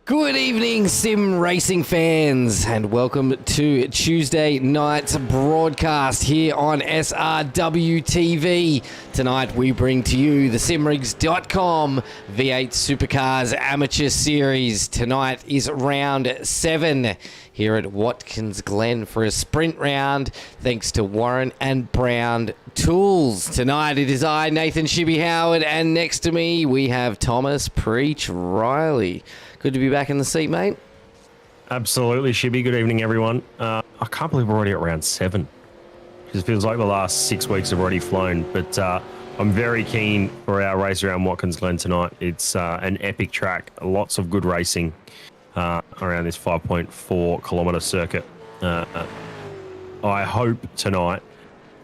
Good evening, sim racing fans, and welcome to Tuesday night's broadcast here on SRW TV. Tonight we bring to you the simrigs.com V8 Supercars Amateur Series. Tonight is round 7 here at Watkins Glen for a sprint round, thanks to Warren and Brown Tools. Tonight it is I, Nathan ShiBBy Howard, and next to me we have Thomas Preech Riley. Good to be back in the seat, mate. Absolutely, ShiBBy. Good evening, everyone. I can't believe we're already at round 7. It feels like the last 6 weeks have already flown, but I'm very keen for our race around Watkins Glen tonight. It's an epic track, lots of good racing around this 5.4 kilometre circuit. I hope tonight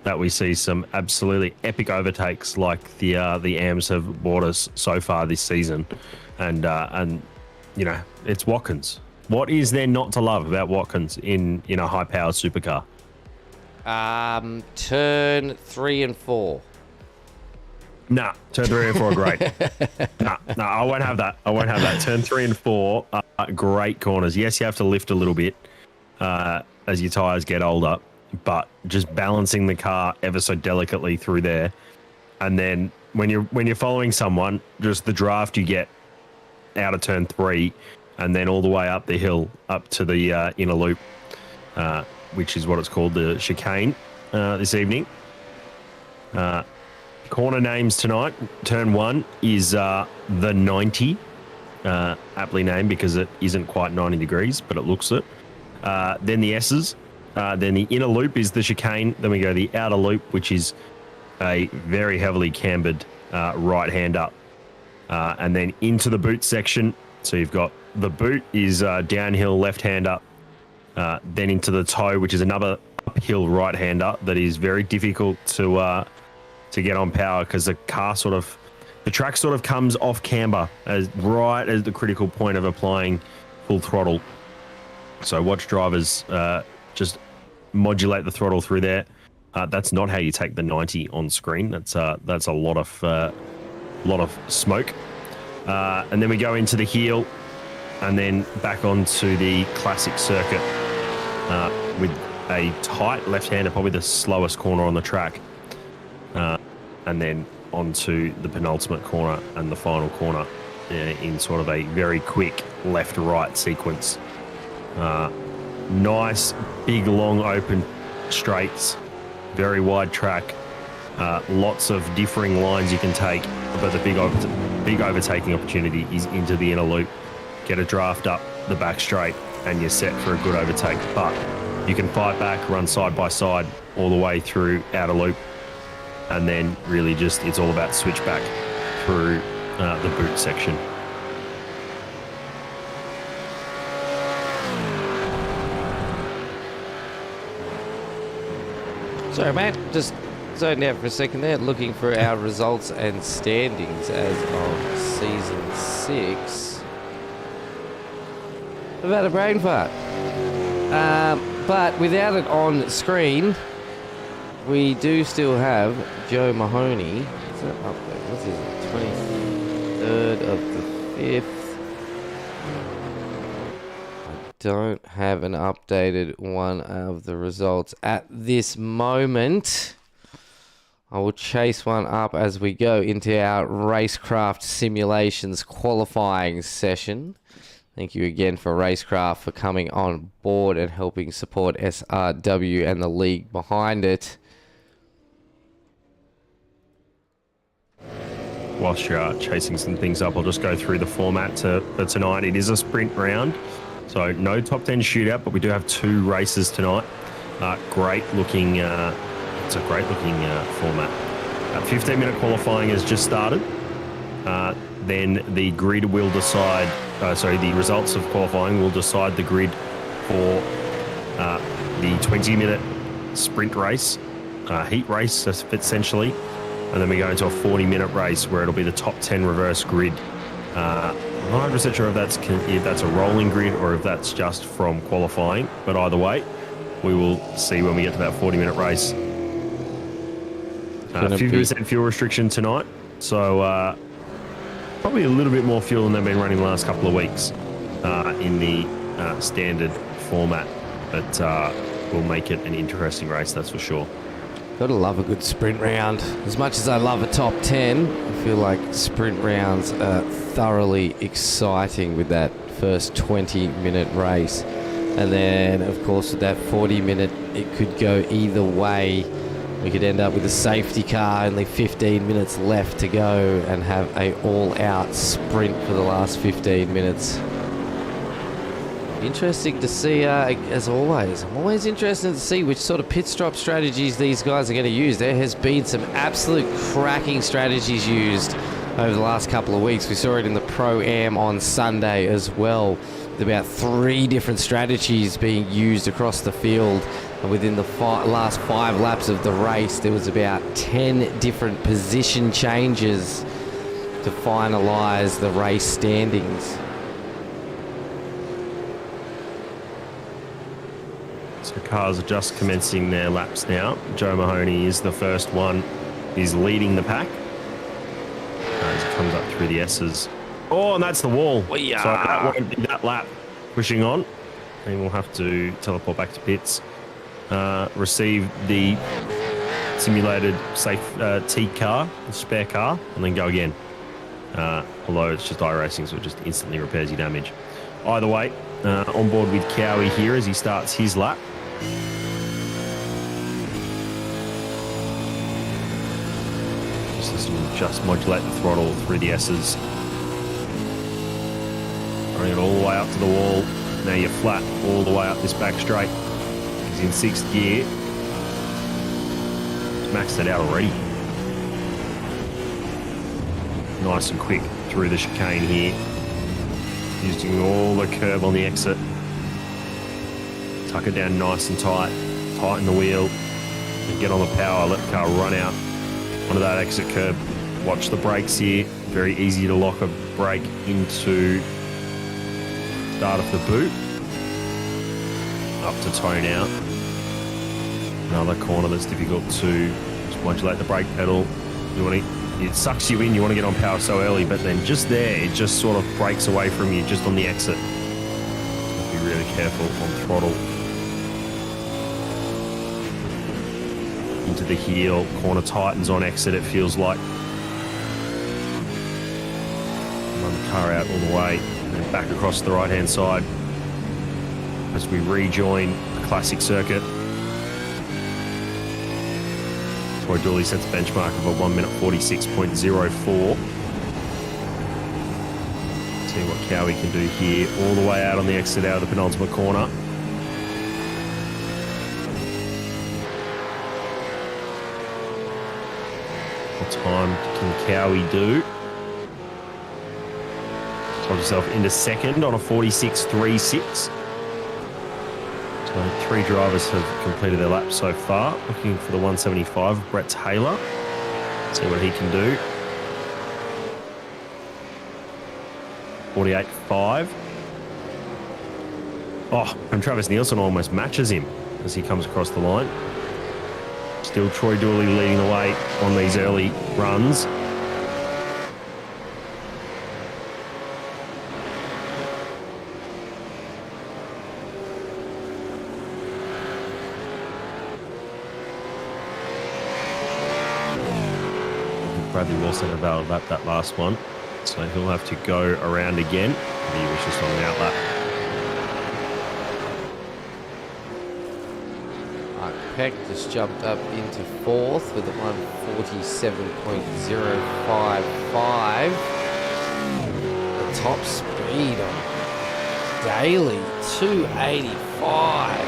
that we see some absolutely epic overtakes like the AMs have brought us so far this season, and you know, it's Watkins. What is there not to love about Watkins in a high-powered supercar? Turn 3 and 4. Nah, turn 3 and 4 are great. nah, I won't have that. Turn 3 and 4 are great corners. Yes, you have to lift a little bit as your tyres get older, but just balancing the car ever so delicately through there, and then when you're following someone, just the draft you get out of turn 3 and then all the way up the hill up to the inner loop, which is what it's called, the chicane this evening. Corner names tonight. Turn 1 is the 90, aptly named because it isn't quite 90 degrees, but it looks it. Then the S's. Then the inner loop is the chicane. Then we go the outer loop, which is a very heavily cambered right hand up. And then into the boot section. So you've got the boot is downhill left hand up. Then into the toe, which is another uphill right hand up that is very difficult to get on power because the track sort of comes off camber right as the critical point of applying full throttle. So watch drivers just modulate the throttle through there. That's not how you take the 90 on screen. That's a lot of smoke. And then we go into the heel and then back onto the classic circuit with a tight left-hander, probably the slowest corner on the track. And then onto the penultimate corner and the final corner in sort of a very quick left-right sequence. Nice, big, long, open straights, very wide track. Lots of differing lines you can take, but the big overtaking opportunity is into the inner loop. Get a draft up the back straight and you're set for a good overtake. But you can fight back, run side by side all the way through outer loop, and then really just it's all about switchback through the boot section. Sorry, mate. Just zoned out for a second there, looking for our results and standings as of season 6. I've had a brain fart. But without it on screen, we do still have Joe Mahoney. Is that up there? What's his 23rd of the 5th? I don't have an updated one of the results at this moment. I will chase one up as we go into our Racecraft Simulations qualifying session. Thank you again for Racecraft for coming on board and helping support SRW and the league behind it. Whilst you're chasing some things up, I'll just go through the format for tonight. It is a sprint round, so no top 10 shootout, but we do have 2 races tonight. Great looking, it's a great looking format. 15-minute qualifying has just started. Then the grid will decide, the results of qualifying will decide the grid for the 20-minute sprint race, heat race essentially. And then we go into a 40-minute race where it'll be the top 10 reverse grid. I'm not 100% sure if that's a rolling grid or if that's just from qualifying. But either way, we will see when we get to that 40-minute race. 50% fuel restriction tonight. So probably a little bit more fuel than they've been running the last couple of weeks. in the standard format, but will make it an interesting race, that's for sure. Gotta love a good sprint round. As much as I love a top 10, I feel like sprint rounds are thoroughly exciting with that first 20-minute race. And then, of course, with that 40-minute, it could go either way. We could end up with a safety car, only 15 minutes left to go, and have a all-out sprint for the last 15 minutes. Interesting to see, as always. I'm always interested to see which sort of pit stop strategies these guys are going to use. There has been some absolute cracking strategies used over the last couple of weeks. We saw it in the Pro-Am on Sunday as well. About 3 different strategies being used across the field. And within the last 5 laps of the race, there was about 10 different position changes to finalise the race standings. So cars are just commencing their laps now. Joe Mahoney is the first one. He's leading the pack. As he comes up through the S's. Oh, and that's the wall. So that won't be that lap. Pushing on. And we'll have to teleport back to pits. Receive the simulated safe T car, the spare car, and then go again. Although it's just iRacing, so it just instantly repairs your damage. Either way, on board with Cowie here as he starts his lap. Just modulate the throttle through the S's. Running it all the way up to the wall. Now you're flat all the way up this back straight. He's in 6th gear. He's maxed it out already. Nice and quick through the chicane here. Using all the curb on the exit. Tuck it down nice and tight. Tighten the wheel. And get on the power. Let the car run out onto that exit curb. Watch the brakes here. Very easy to lock a brake into start of the boot. Up to tone out. Another corner that's difficult to just modulate the brake pedal. You want to, it sucks you in. You want to get on power so early, but then just there, it just sort of breaks away from you just on the exit. Be really careful on throttle. Into the heel. Corner tightens on exit, it feels like. Run the car out all the way and back across the right hand side as we rejoin the classic circuit. Troy Dooley sets a benchmark of a 1 minute 46.04. See what Cowie can do here, all the way out on the exit out of the penultimate corner. What time can Cowie do? Got himself into second on a 46.36. So 3 drivers have completed their laps so far. Looking for the 175 of Brett Taylor. See what he can do. 48.5. Oh, and Travis Nielsen almost matches him as he comes across the line. Still Troy Dooley leading the way on these early runs. Bradley Wilson availed that last one, so he'll have to go around again. He was just on the outlap. Mark Peck just jumped up into 4th with a 147.055. The top speed on Daly, 285.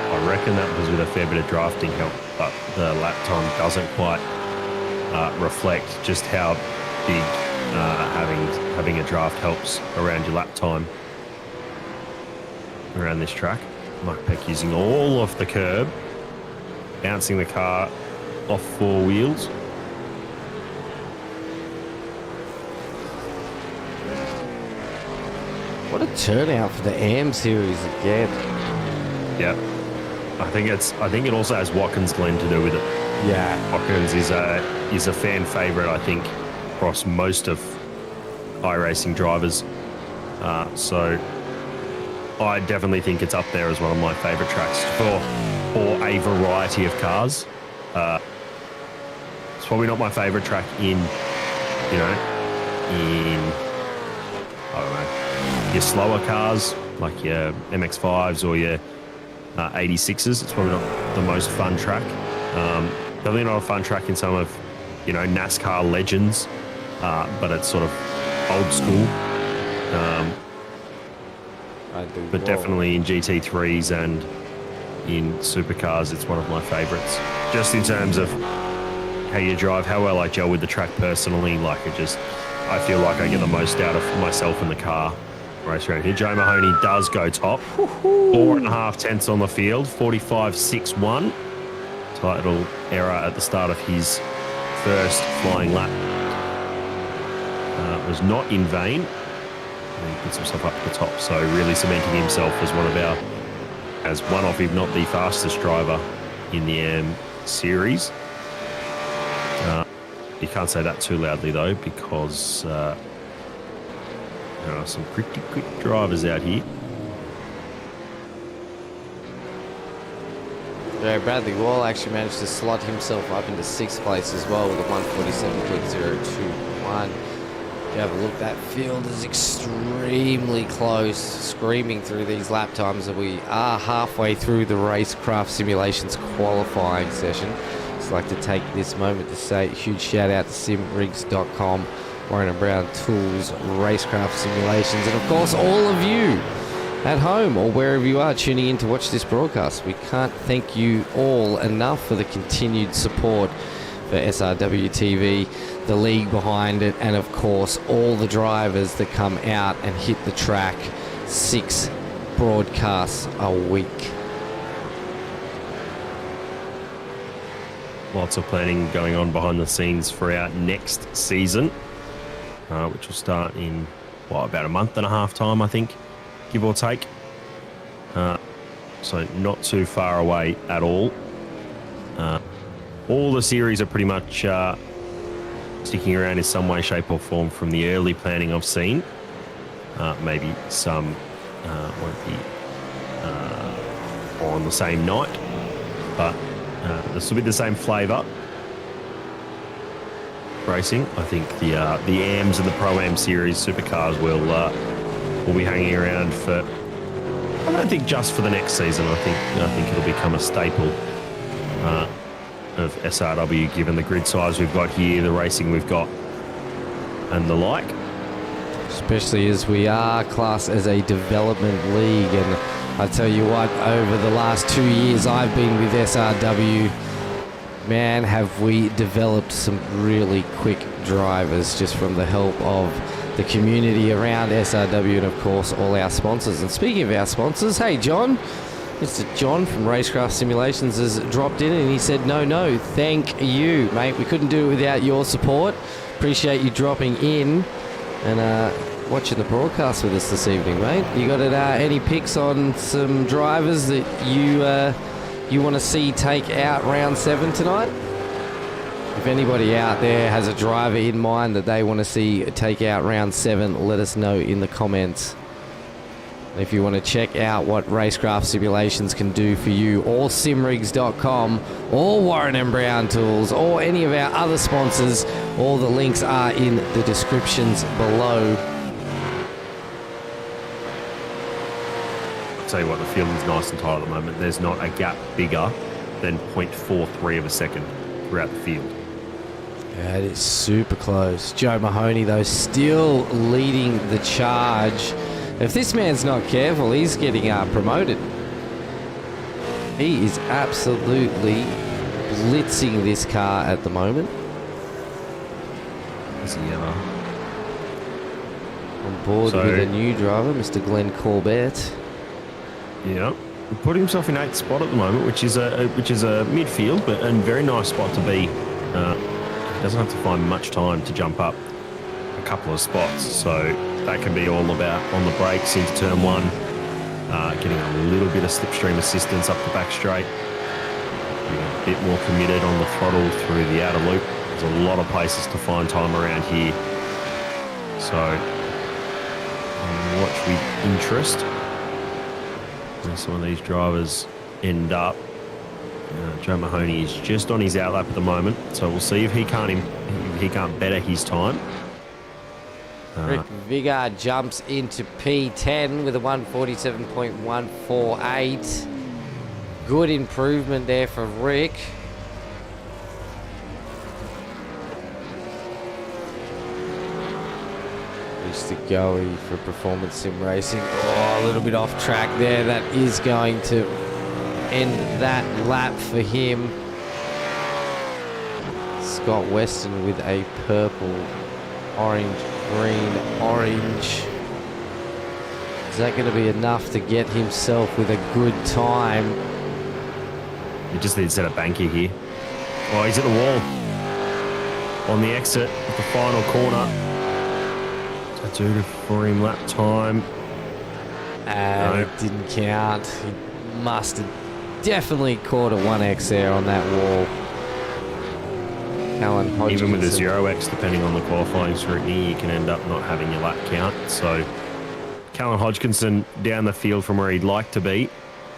I reckon that was with a fair bit of drafting help, but the lap time doesn't quite reflect just how big having a draft helps around your lap time around this track. Mike Peck using all of the curb, bouncing the car off 4 wheels. What a turnout for the AM Series again. Yeah, I think it also has Watkins Glen to do with it. Yeah, Watkins is a fan favourite, I think, across most of iRacing drivers. So I definitely think it's up there as one of my favourite tracks for a variety of cars. It's probably not my favourite track in I don't know, your slower cars like your MX-5s or your 86s. It's probably not the most fun track. Definitely not a fun track in some of, NASCAR legends, but it's sort of old school. But definitely in GT3s and in supercars, it's one of my favourites. Just in terms of how you drive, how well I gel with the track personally, I feel like I get the most out of myself in the car. Race around here. Joe Mahoney does go top. 4.5 tenths on the field, 45.61. Title error at the start of his first flying lap. Was not in vain. And he puts himself up at the top, so really cementing himself as one of, if not the fastest driver in the AM Series. You can't say that too loudly though, because there are some pretty quick drivers out here. Yeah, Bradley Wall actually managed to slot himself up into 6th place as well with a 147.021. If you have a look, that field is extremely close, screaming through these lap times that we are halfway through the Racecraft Simulations qualifying session. Just like to take this moment to say a huge shout out to simrigs.com, Warren and Brown Tools, Racecraft Simulations, and of course all of you at home or wherever you are tuning in to watch this broadcast. We can't thank you all enough for the continued support for SRW TV, the league behind it, and of course all the drivers that come out and hit the track 6 broadcasts a week. Lots of planning going on behind the scenes for our next season, which will start in about a month and a half time, I think, give or take. So not too far away at all. All the series are pretty much sticking around in some way, shape or form from the early planning I've seen. Maybe some won't be on the same night, but this will be the same flavour. Racing, I think the AMs and the Pro-Am Series supercars will be hanging around for, I don't think just for the next season. I think it'll become a staple of SRW, given the grid size we've got here, the racing we've got, and the like. Especially as we are classed as a development league, and I tell you what, over the last 2 years I've been with SRW, man, have we developed some really quick drivers just from the help of the community around SRW and of course all our sponsors. And speaking of our sponsors, hey John, Mr. John from Racecraft Simulations has dropped in and he said, no, thank you, mate. We couldn't do it without your support. Appreciate you dropping in and watching the broadcast with us this evening, mate. You got any picks on some drivers that you want to see take out round 7 tonight? If anybody out there has a driver in mind that they want to see take out round 7, let us know in the comments. If you want to check out what Racecraft Simulations can do for you, or simrigs.com, or Warren and Brown Tools, or any of our other sponsors, all the links are in the descriptions below. I'll tell you what, the field is nice and tight at the moment. There's not a gap bigger than 0.43 of a second throughout the field. Yeah, it is super close. Joe Mahoney, though, still leading the charge. If this man's not careful, he's getting promoted. He is absolutely blitzing this car at the moment. Is he ever? On board with a new driver, Mr. Glenn Corbett. Yeah, he put himself in 8th spot at the moment, which is a midfield, but a very nice spot to be. He doesn't have to find much time to jump up a couple of spots, so that can be all about on the brakes into turn 1, getting a little bit of slipstream assistance up the back straight, being a bit more committed on the throttle through the outer loop. There's a lot of places to find time around here, so and watch with interest where some of these drivers end up. Joe Mahoney is just on his outlap at the moment, so we'll see if he can't better his time. Rick Vigard jumps into P10 with a 147.148. Good improvement there for Rick. Used to go for performance sim racing. Oh, a little bit off track there. That is going to end that lap for him. Scott Weston with a purple, orange, green, orange. Is that going to be enough to get himself with a good time? He just needs to set a banker here. Oh, he's at the wall. On the exit of the final corner. What's that do for him lap time? And No. it didn't count. He must have definitely caught a 1x there on that wall. Alan Hodgkinson. Even with a 0x, depending on the qualifying scrutiny, you can end up not having your lap count. So, Callan Hodgkinson down the field from where he'd like to be.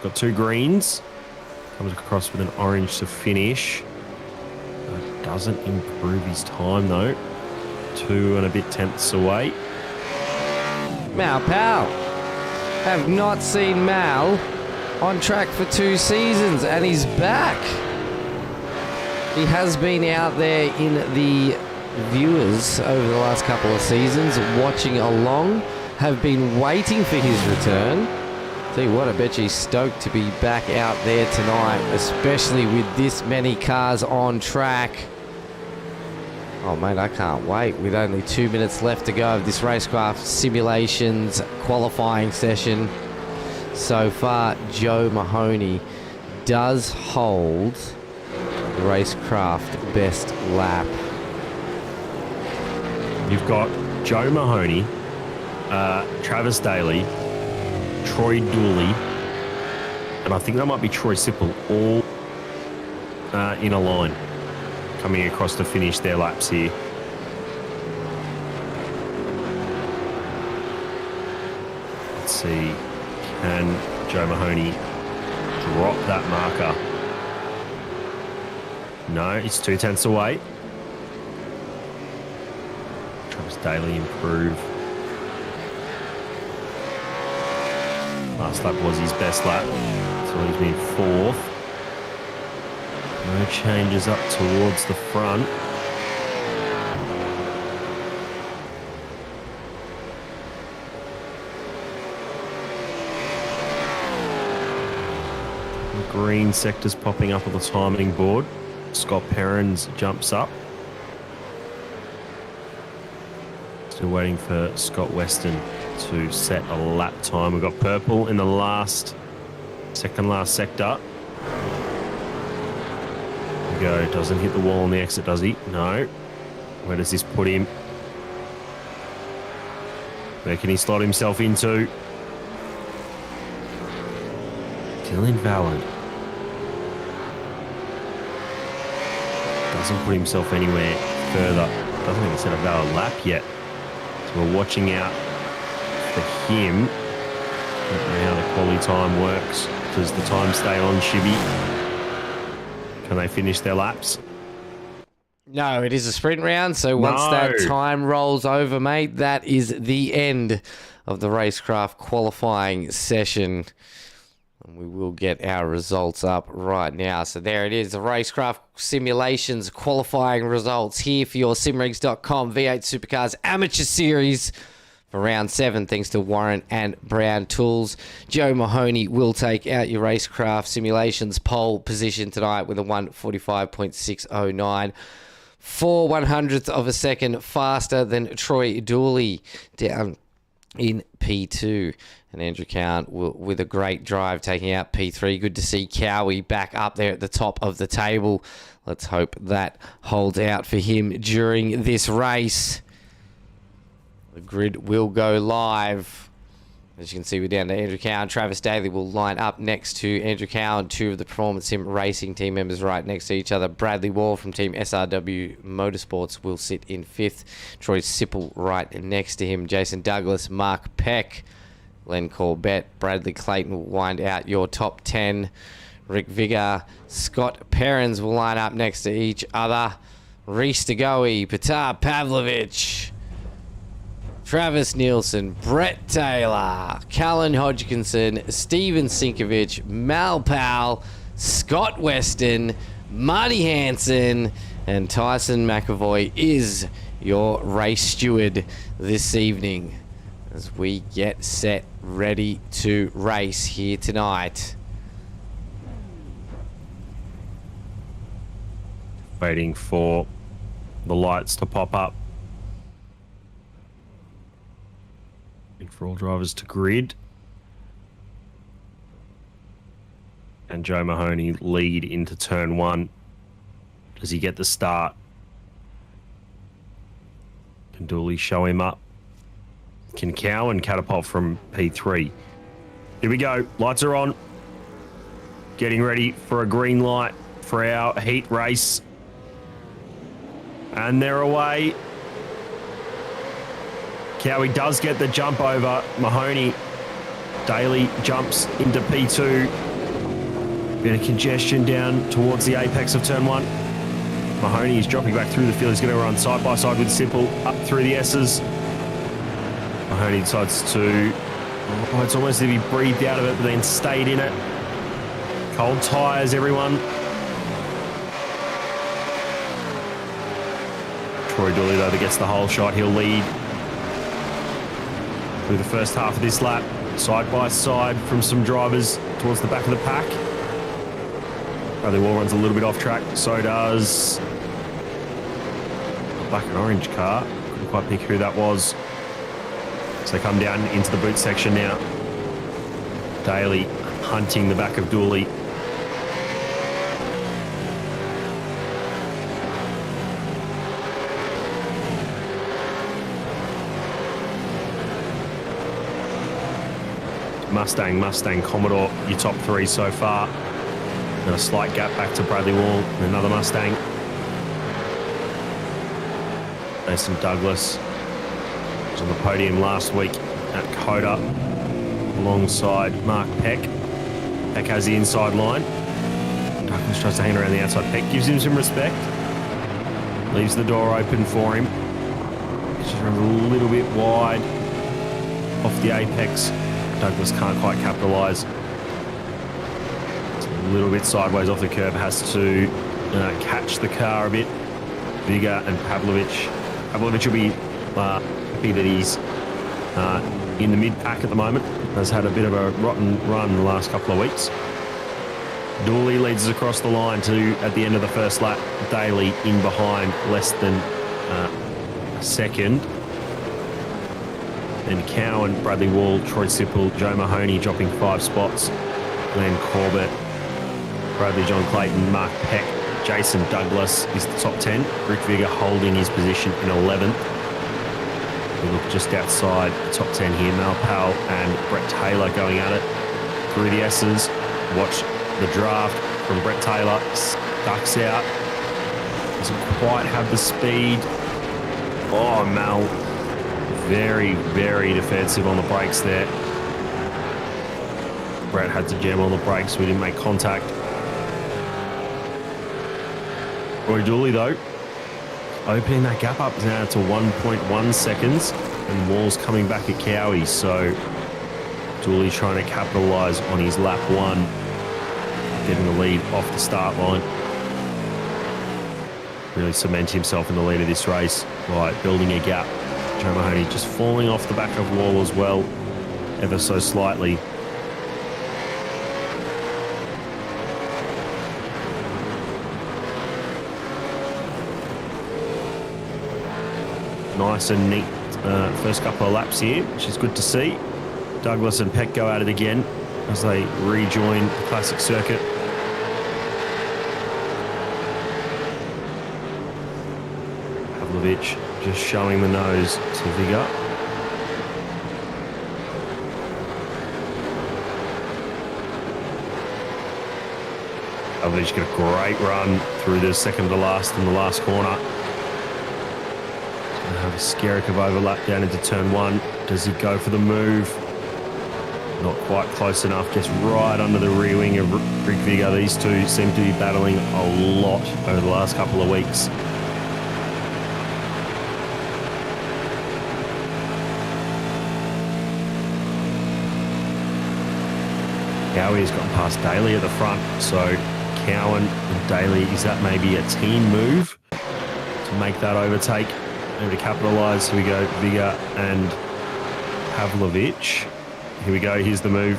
Got 2 greens. Comes across with an orange to finish. Doesn't improve his time, though. 2 and a bit tenths away. Mal Powell. Have not seen Mal on track for 2 seasons, and he's back. He has been out there in the viewers over the last couple of seasons, watching along, have been waiting for his return. Tell you what, I bet he's stoked to be back out there tonight, especially with this many cars on track. Oh, mate, I can't wait. With only 2 minutes left to go of this Racecraft Simulations qualifying session. So far, Joe Mahoney does hold the Racecraft best lap. You've got Joe Mahoney, Travis Daly, Troy Dooley, and I think that might be Troy Sipple, all in a line, coming across to finish their laps here. Let's see, can Joe Mahoney drop that marker? No, it's 2 tenths away. Travis Daly improve. Last lap was his best lap, so he's been 4th. No changes up towards the front. The green sector's popping up on the timing board. Scott Perrins jumps up. Still waiting for Scott Weston to set a lap time. We've got purple in the second last sector. There we go. Doesn't hit the wall on the exit, does he? No. Where does this put him? Where can he slot himself into? Still invalid. Doesn't put himself anywhere further. Doesn't even set a valid lap yet. So we're watching out for him. Don't know how the quality time works. Does the time stay on, ShiBBy? Can they finish their laps? No, it is a sprint round, so once that time rolls over, mate, that is the end of the Racecraft qualifying session. And we will get our results up right now. So there it is, the Racecraft Simulations qualifying results here for your simrigs.com V8 Supercars Amateur Series for round 7, thanks to Warren and Brown Tools. Joe Mahoney will take out your Racecraft Simulations pole position tonight with a 145.609. 4/100th of a second faster than Troy Dooley down in P2. And Andrew Cowan with a great drive taking out P3. Good to see Cowie back up there at the top of the table. Let's hope that holds out for him during this race. The grid will go live As you can see, we're down to Andrew Cowan. Travis Daly will line up next to Andrew Cowan. Two of the Performance Sim Racing team members right next to each other. Bradley Wall from Team SRW Motorsports will sit in 5th. Troy Sipple right next to him. Jason Douglas, Mark Peck, Glenn Corbett, Bradley Clayton will wind out your top 10. Rick Vigor, Scott Perrins will line up next to each other. Reese DeGoey, Petar Pavlovich, Travis Nielsen, Brett Taylor, Callan Hodgkinson, Steven Sinkovich, Mal Powell, Scott Weston, Marty Hansen, and Tyson McAvoy is your race steward this evening as we get set, ready to race here tonight. Waiting for the lights to pop up. Waiting for all drivers to grid. And Joe Mahoney lead into turn 1. Does he get the start? Can Dooley show him up? Can Cowan catapult from P3? Here we go. Lights are on. Getting ready for a green light for our heat race. And they're away. Cowie does get the jump over Mahoney. Daly jumps into P2. Bit of congestion down towards the apex of turn 1. Mahoney is dropping back through the field. He's going to run side by side with Simple up through the S's. Mahoney decides to... Oh, it's almost as if he breathed out of it, but then stayed in it. Cold tyres, everyone. Troy Dooley, though, that gets the whole shot. He'll lead through the first half of this lap, side by side from some drivers towards the back of the pack. Bradley Wall runs a little bit off track. So does a black and orange car. Couldn't quite pick who that was. So they come down into the boot section now. Daly hunting the back of Dooley. Mustang, Commodore, your top 3 so far. And a slight gap back to Bradley Wall and another Mustang. Mason Douglas was on the podium last week at Coda alongside Mark Peck. Peck has the inside line. Douglas tries to hang around the outside. Peck gives him some respect. Leaves the door open for him. He just runs a little bit wide off the apex. Douglas can't quite capitalise. It's a little bit sideways off the curb. Has to catch the car a bit. Vigor and Pavlovich. Pavlovich will be happy that he's in the mid-pack at the moment. Has had a bit of a rotten run the last couple of weeks. Dooley leads us across the line to, at the end of the first lap, Daly in behind, less than a second. And Cowan, Bradley Wall, Troy Sipple, Joe Mahoney dropping 5 spots. Glenn Corbett, Bradley John Clayton, Mark Peck, Jason Douglas is the top 10. Rick Vigor holding his position in 11th. We look just outside the top 10 here. Mal Powell and Brett Taylor going at it through the S's. Watch the draft from Brett Taylor. Ducks out. Doesn't quite have the speed. Oh, Mal. Very, very defensive on the brakes there. Brett had to jam on the brakes. We didn't make contact. Roy Dooley, though, opening that gap up now to 1.1 seconds. And Wall's coming back at Cowie. So Dooley trying to capitalise on his lap 1. Getting the lead off the start line. Really cement himself in the lead of this race by building a gap. Joe Mahoney just falling off the back of Wall as well, ever so slightly. Nice and neat first couple of laps here, which is good to see. Douglas and Peck go at it again as they rejoin the classic circuit. Pavlovich just showing the nose to Vigor. Pavlovich got a great run through the second to last in the last corner. He's going to have a Skerrick overlap down into turn one. Does he go for the move? Not quite close enough. Gets right under the rear wing of Rick Vigor. These two seem to be battling a lot over the last couple of weeks. Cowie's gotten past Daly at the front, so Cowan and Daly, is that maybe a team move to make that overtake? Maybe to capitalise. Here we go, Vigor and Pavlovich. Here we go, here's the move.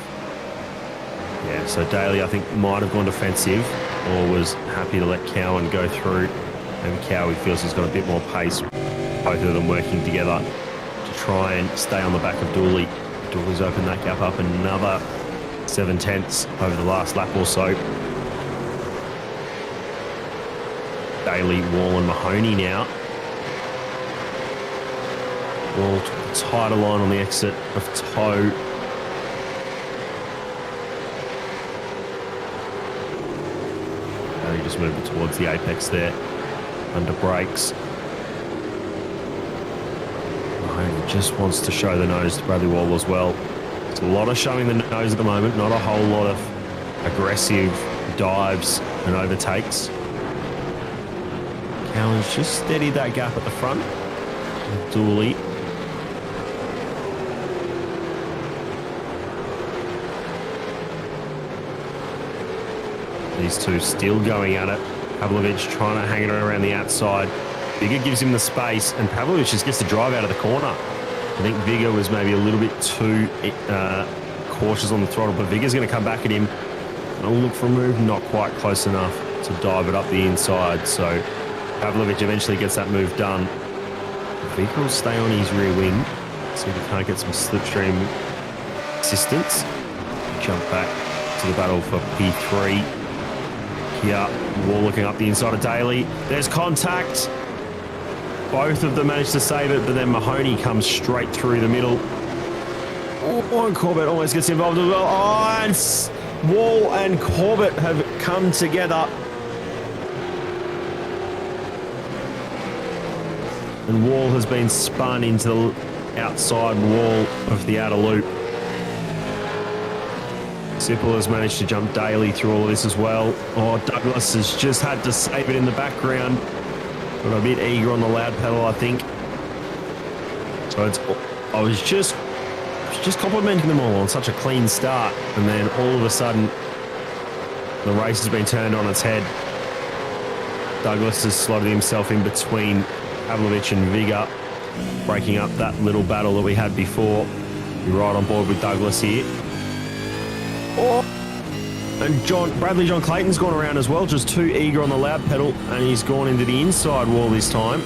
Yeah, so Daly, I think, might have gone defensive or was happy to let Cowan go through. And Cowie feels he's got a bit more pace. Both of them working together to try and stay on the back of Dooley. Dooley's opened that gap up another 7/10 over the last lap or so. Daly, Wall and Mahoney now. Wall took the tighter line on the exit of Toe. Daly just moving towards the apex there, under brakes. Mahoney just wants to show the nose to Bradley Wall as well. There's a lot of showing the nose at the moment, not a whole lot of aggressive dives and overtakes. Cowan's just steadied that gap at the front. Dooley. These two still going at it. Pavlovich trying to hang it around the outside. Vigor gives him the space, and Pavlovich just gets to drive out of the corner. I think Vigor was maybe a little bit too cautious on the throttle, but Vigor's going to come back at him. I'll look for a move, not quite close enough to dive it up the inside. So Pavlovich eventually gets that move done. Vigor will stay on his rear wing, see if he can't get some slipstream assistance. Jump back to the battle for P3. Here, Wall looking up the inside of Daly. There's contact. Both of them managed to save it, but then Mahoney comes straight through the middle. Oh, and Corbett almost gets involved as well. Oh, and Wall and Corbett have come together. And Wall has been spun into the outside wall of the outer loop. Sipple has managed to jump Daly through all of this as well. Oh, Douglas has just had to save it in the background. Got a bit eager on the loud pedal, I think. So I was just complimenting them all on such a clean start, and then all of a sudden, the race has been turned on its head. Douglas has slotted himself in between Pavlovich and Vigor, breaking up that little battle that we had before. You're right on board with Douglas here. Oh, and Bradley John Clayton's gone around as well, just too eager on the loud pedal, and he's gone into the inside wall this time.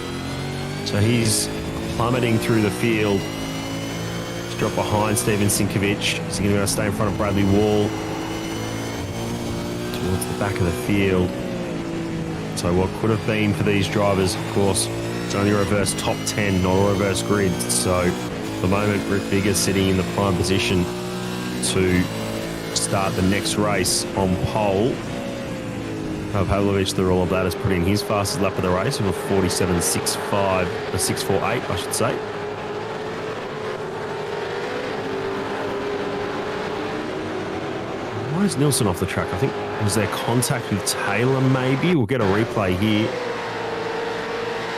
So he's plummeting through the field. He's dropped behind Steven Sinkovic. Is he going to stay in front of Bradley Wall? Towards the back of the field. So what could have been for these drivers, of course, it's only a reverse top 10, not a reverse grid. So at the moment, Rick Vigor's sitting in the prime position to start the next race on pole. Pavlovich, through all of that, has put in his fastest lap of the race of a 47.65, a 6.48, I should say. Why is Nielsen off the track? I think, was there contact with Taylor maybe? We'll get a replay here.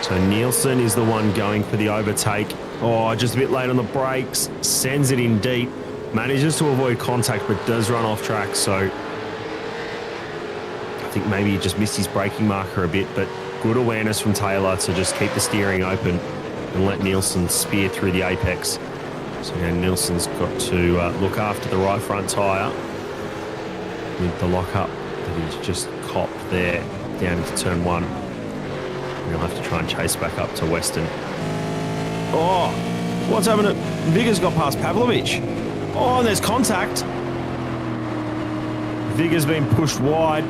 So Nielsen is the one going for the overtake. Oh, just a bit late on the brakes, sends it in deep. Manages to avoid contact, but does run off track. So I think maybe he just missed his braking marker a bit, but good awareness from Taylor to just keep the steering open and let Nielsen spear through the apex. So now Nielsen's got to look after the right front tyre with the lockup that he's just copped there down into turn one. And he'll have to try and chase back up to Western. Oh, what's happening? Vigor's got past Pavlovich. Oh, and there's contact. Vigor's been pushed wide.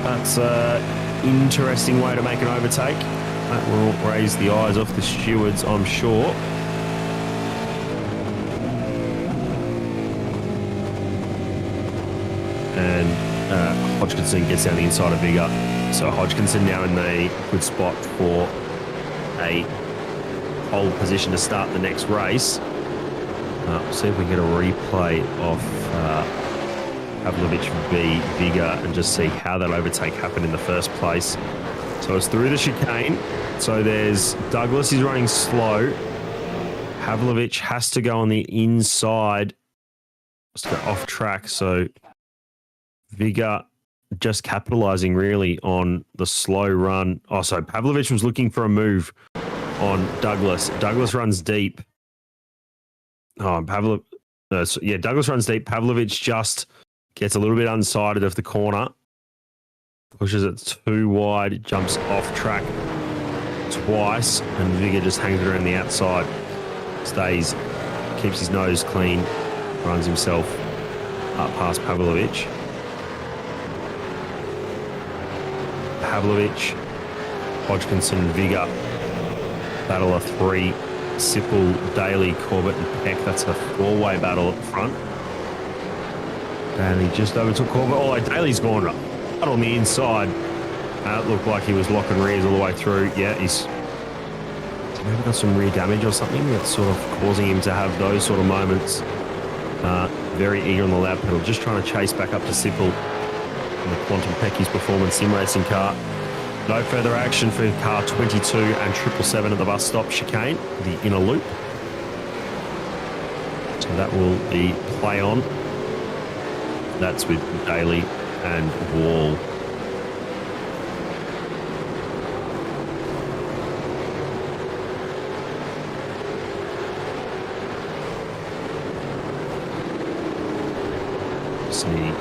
That's an interesting way to make an overtake. That will raise the eyes off the stewards, I'm sure. And Hodgkinson gets down the inside of Vigor. So Hodgkinson now in the good spot for a pole position to start the next race. See if we get a replay of Pavlovich v Vigor and just see how that overtake happened in the first place. So it's through the chicane. So there's Douglas is running slow. Pavlovich has to go on the inside. Let's go off track. So Vigor just capitalizing really on the slow run. Oh, so Pavlovich was looking for a move on Douglas. Douglas runs deep. Oh, Douglas runs deep. Pavlovich just gets a little bit unsighted of the corner. Pushes it too wide. Jumps off track twice. And Vigor just hangs it around the outside. Stays. Keeps his nose clean. Runs himself up past Pavlovich. Pavlovich, Hodgkinson, Vigor. Battle of three. Sipple, Daly, Corbett and Peck. That's a four-way battle up front. Daly just overtook Corbett. Oh, Daly's gone right on the inside. It looked like he was locking rears all the way through. Yeah, he's maybe got some rear damage or something that's sort of causing him to have those sort of moments. Very eager on the loud pedal, just trying to chase back up to Sipple in the Quantum Pecky's Performance Sim Racing car. No further action for car 22 and 777 at the bus stop chicane, the inner loop. So that will be play on. That's with Daly and Wall. See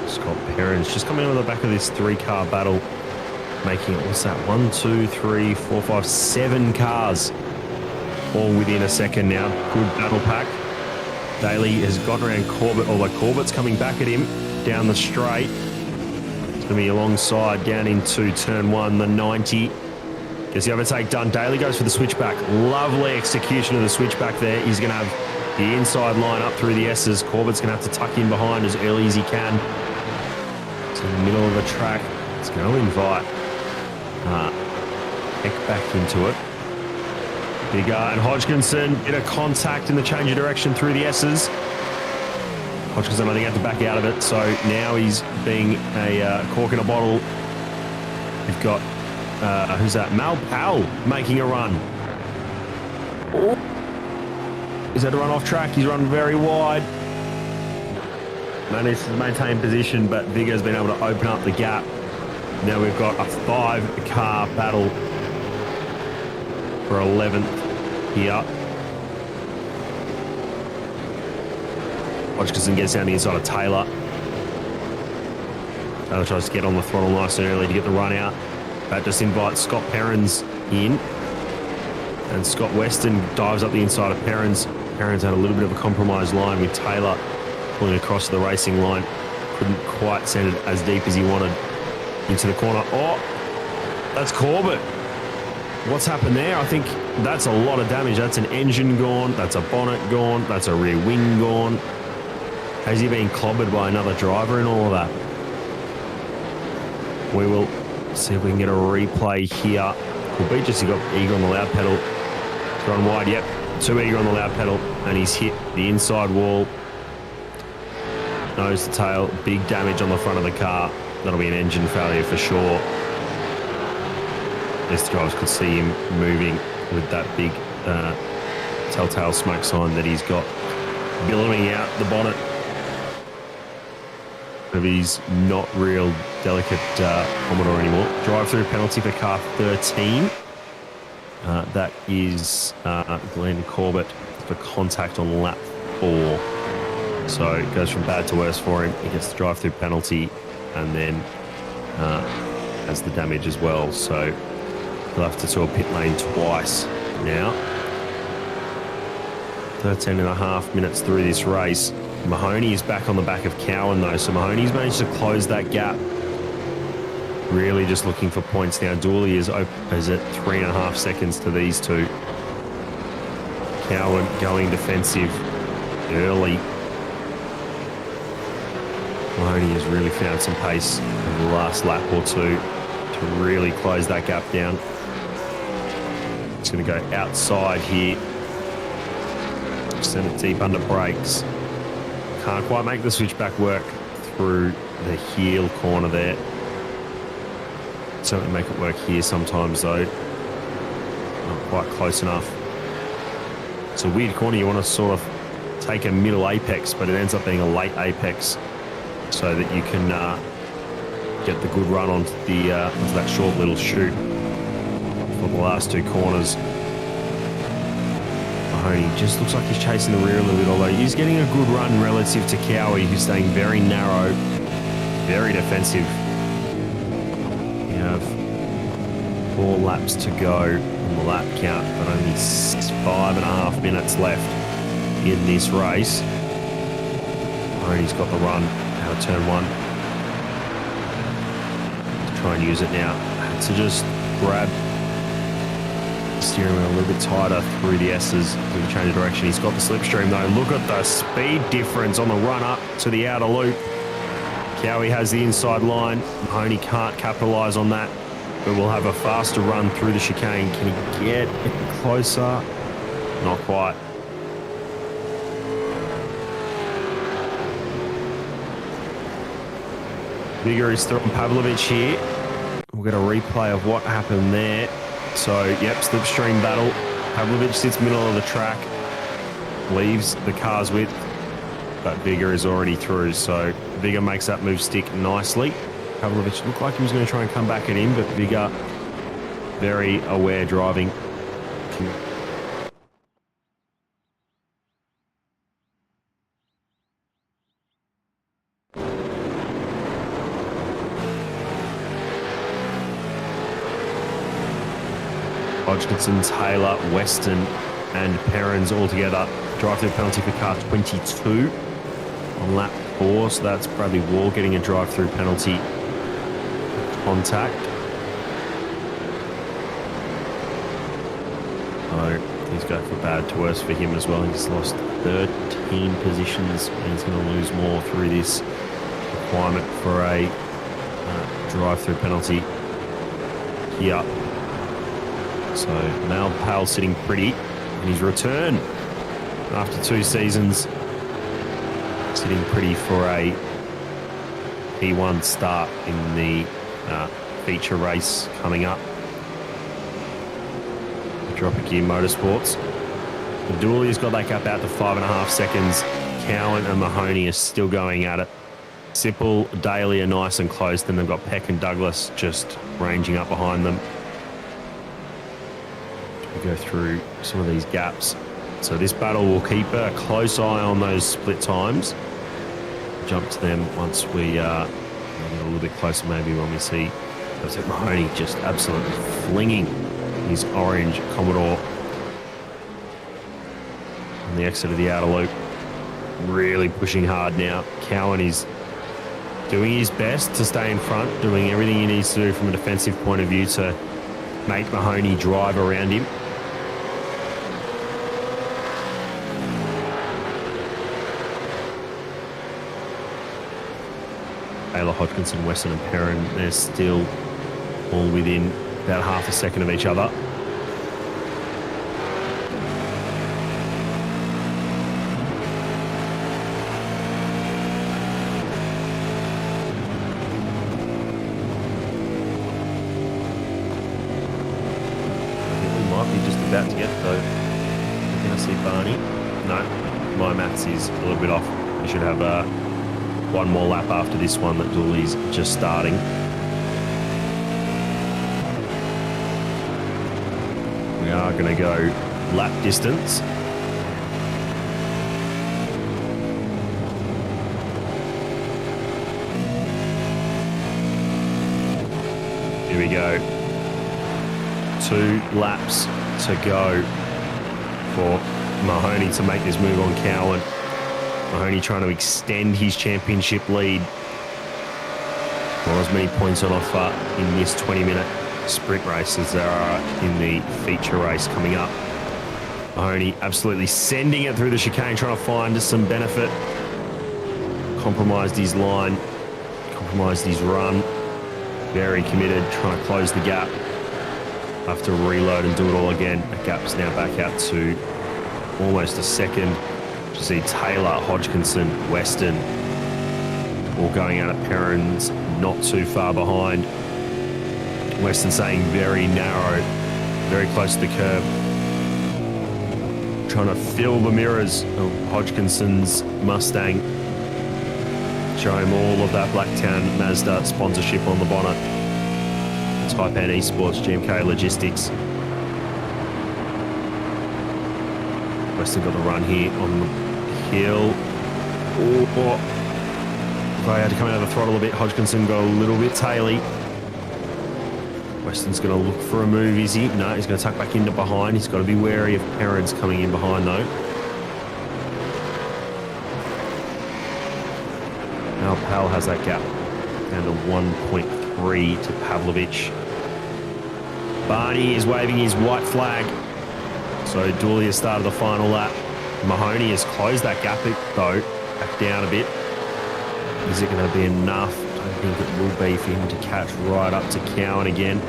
Scott Perrins just coming on the back of this three-car battle, making it, what's that, 1, 2, 3, 4, 5, 7 cars all within a second now. Good battle pack. Daly has gotten around Corbett, although Corbett's coming back at him down the straight. It's going to be alongside down into turn 1, the 90. Gets the overtake done. Daly goes for the switchback. Lovely execution of the switchback there. He's going to have the inside line up through the S's. Corbett's going to have to tuck in behind as early as he can. To the middle of the track. It's going to invite Peck back into it. Vigor and Hodgkinson get a contact in the change of direction through the S's. Hodgkinson, I think, had to back out of it, so now he's being a cork in a bottle. We've got, who's that? Mal Powell making a run. Oh. He's had to run off track. He's run very wide. Managed to maintain position, but Vigor's been able to open up the gap. Now we've got a 5-car battle for 11th here. Hodgkinson gets down the inside of Taylor. Taylor tries to get on the throttle nice and early to get the run out. That just invites Scott Perrins in. And Scott Weston dives up the inside of Perrins. Perrins had a little bit of a compromised line with Taylor pulling across the racing line. Couldn't quite send it as deep as he wanted into the corner. Oh, that's Corbett. What's happened there? I think that's a lot of damage. That's an engine gone. That's a bonnet gone. That's a rear wing gone. Has he been clobbered by another driver and all of that? We will see if we can get a replay here. Could be just he got eager on the loud pedal. It's run wide. Yep, too eager on the loud pedal. And he's hit the inside wall. Nose to tail. Big damage on the front of the car. That'll be an engine failure for sure. These drivers could see him moving with that big telltale smoke sign that he's got billowing out the bonnet of his not real delicate Commodore anymore. Drive-through penalty for car 13. That is Glenn Corbett for contact on lap 4. So it goes from bad to worse for him. He gets the drive-through penalty and then has the damage as well. So he'll have to tour pit lane twice now. 13 and a half minutes through this race. Mahoney is back on the back of Cowan though, so Mahoney's managed to close that gap. Really just looking for points now. Dooley is at 3.5 seconds to these two. Cowan going defensive early. Mahoney has really found some pace in the last lap or two to really close that gap down. It's going to go outside here. Send it deep under brakes. Can't quite make the switchback work through the heel corner there. Certainly make it work here sometimes though. Not quite close enough. It's a weird corner. You want to sort of take a middle apex, but it ends up being a late apex so that you can get the good run onto that short little chute for the last two corners. Mahoney just looks like he's chasing the rear a little bit, although he's getting a good run relative to Cowie, who's staying very narrow, very defensive. You have 4 laps to go on the lap count, but only 5.5 minutes left in this race. Mahoney's got the run out of turn 1. To try and use it now. To just grab the steering wheel a little bit tighter through the S's to change of direction. He's got the slipstream though. Look at the speed difference on the run up to the outer loop. Cowie has the inside line. Mahoney can't capitalise on that, but will have a faster run through the chicane. Can he get it closer? Not quite. Bigger is throwing Pavlovich here. We'll get a replay of what happened there. So, yep, slipstream battle. Pavlovich sits middle of the track, leaves the car's width, but Vigor is already through. So, Vigor makes that move stick nicely. Pavlovich looked like he was going to try and come back at him, but Vigor, very aware driving. Hodgkinson, Taylor, Weston and Perrins all together. Drive-through penalty for car 22 on lap 4. So that's Bradley Wall getting a drive-through penalty. Contact. So he's going from bad to worse for him as well. He's lost 13 positions and he's going to lose more through this requirement for a drive-through penalty here. So Mal Powell sitting pretty in his return after 2 seasons, sitting pretty for a P1 start in the feature race coming up. Dropper Gear Motorsports. Dooley's got that gap out to 5.5 seconds. Cowan and Mahoney are still going at it. Sipple, Daly are nice and close. Then they've got Peck and Douglas just ranging up behind them. Go through some of these gaps. So this battle will keep a close eye on those split times. Jump to them once we get a little bit closer, maybe when we see Mahoney just absolutely flinging his orange Commodore on the exit of the outer loop. Really pushing hard now. Cowan is doing his best to stay in front, doing everything he needs to do from a defensive point of view to make Mahoney drive around him. Taylor, Hodgkinson, Weston and Perrin, they're still all within about half a second of each other. I think we might be just about to get though. Can I see Barney? No, my maths is a little bit off. We should have one more lap after this one that Dooley's just starting. We are going to go lap distance. Here we go. 2 laps to go for Mahoney to make this move on Cowan. Mahoney trying to extend his championship lead. Not as many points on offer in this 20-minute sprint race as there are in the feature race coming up. Mahoney absolutely sending it through the chicane, trying to find some benefit. compromised his line, compromised his run. Very committed, trying to close the gap. Have to reload and do it all again. The gap's now back out to almost a second. You see Taylor, Hodgkinson, Weston all going out at Perrins, not too far behind. Weston saying very narrow, very close to the curb. Trying to fill the mirrors of Hodgkinson's Mustang. Show him all of that Blacktown Mazda sponsorship on the bonnet. Taipan Esports, GMK Logistics. Weston got the run here on the hill. They had to come out of the throttle a bit. Hodgkinson got a little bit taily. Weston's going to look for a move, is he? No, he's going to tuck back into behind. He's got to be wary of Perrins coming in behind, though. Now Pal has that gap down to 1.3 to Pavlovich. Barney is waving his white flag. So Dooley has started the final lap. Mahoney has closed that gap, though, back down a bit. Is it going to be enough? I don't think it will be for him to catch right up to Cowan again.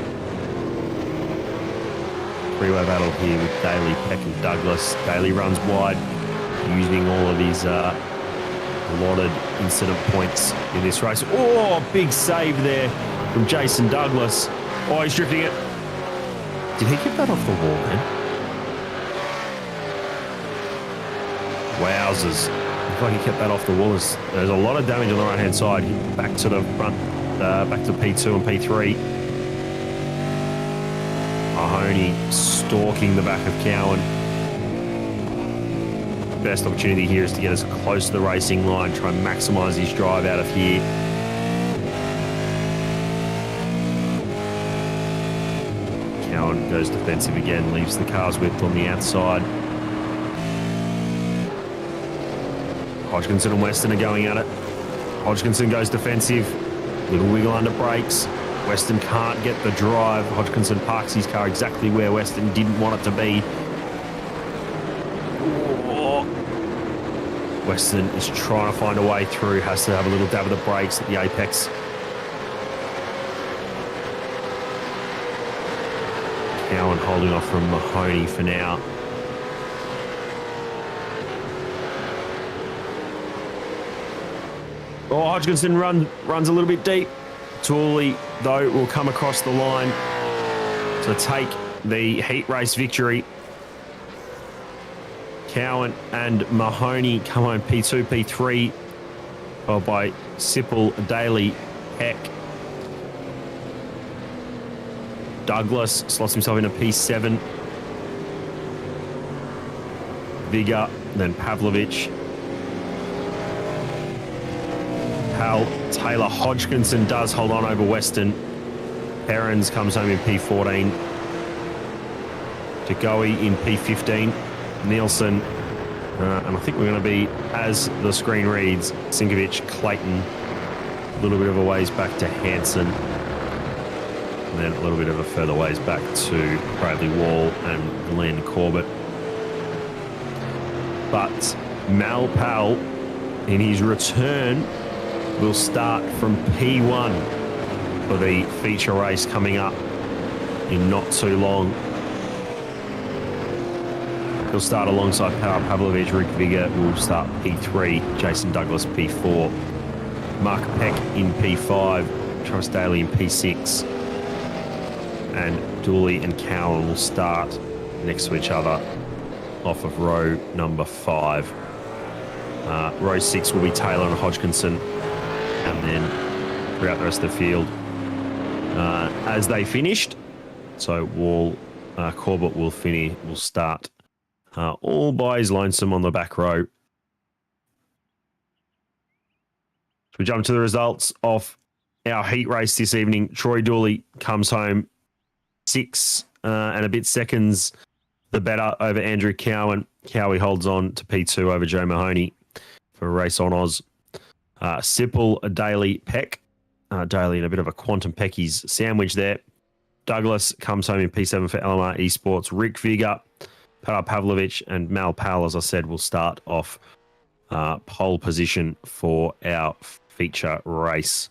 Three-way battle here with Daly, Peck and Douglas. Daly runs wide, using all of his allotted incident points in this race. Oh, big save there from Jason Douglas. Oh, he's drifting it. Did he get that off the wall, man? Wowzers. Looks like he kept that off the wall. There's a lot of damage on the right-hand side. Back to the front, back to P2 and P3. Mahoney stalking the back of Cowan. Best opportunity here is to get as close to the racing line, try and maximise his drive out of here. Cowan goes defensive again, leaves the cars whipped on the outside. Hodgkinson and Weston are going at it. Hodgkinson goes defensive. Little wiggle under brakes. Weston can't get the drive. Hodgkinson parks his car exactly where Weston didn't want it to be. Oh. Weston is trying to find a way through. Has to have a little dab of the brakes at the apex. Cowan holding off from Mahoney for now. Oh, Hodgkinson runs a little bit deep. Tooley, though, will come across the line to take the heat race victory. Cowan and Mahoney come home P2, P3, followed by Sipple, Daly, Peck. Douglas slots himself into P7. Vigor, then Pavlovich. Taylor Hodgkinson does hold on over Weston. Perrins comes home in P14. DeGoey in P15. Nielsen, and I think we're going to be, as the screen reads, Sinkovich, Clayton, a little bit of a ways back to Hanson, and then a little bit of a further ways back to Bradley Wall and Glenn Corbett. But Mal Powell, in his return, will start from P1 for the feature race coming up in not too long. He'll start alongside Power Pavlovich. Rick Vigor will start P3. Jason Douglas P4. Mark Peck in P5. Travis Daly in P6. And Dooley and Cowan will start next to each other off of row number 5. Row 6 will be Taylor and Hodgkinson. And then throughout the rest of the field, as they finished. So Corbett will start all by his lonesome on the back row. So we jump to the results of our heat race this evening. Troy Dooley comes home 6 and a bit seconds the better over Andrew Cowan. Cowie holds on to P2 over Joe Mahoney for Race on Oz. Sipple, Daly, Peck. Daly in a bit of a Quantum Peckies sandwich there. Douglas comes home in P7 for LMR Esports. Rick Vigor, Pavel Pavlovich, and Mal Powell, as I said, will start off pole position for our feature race.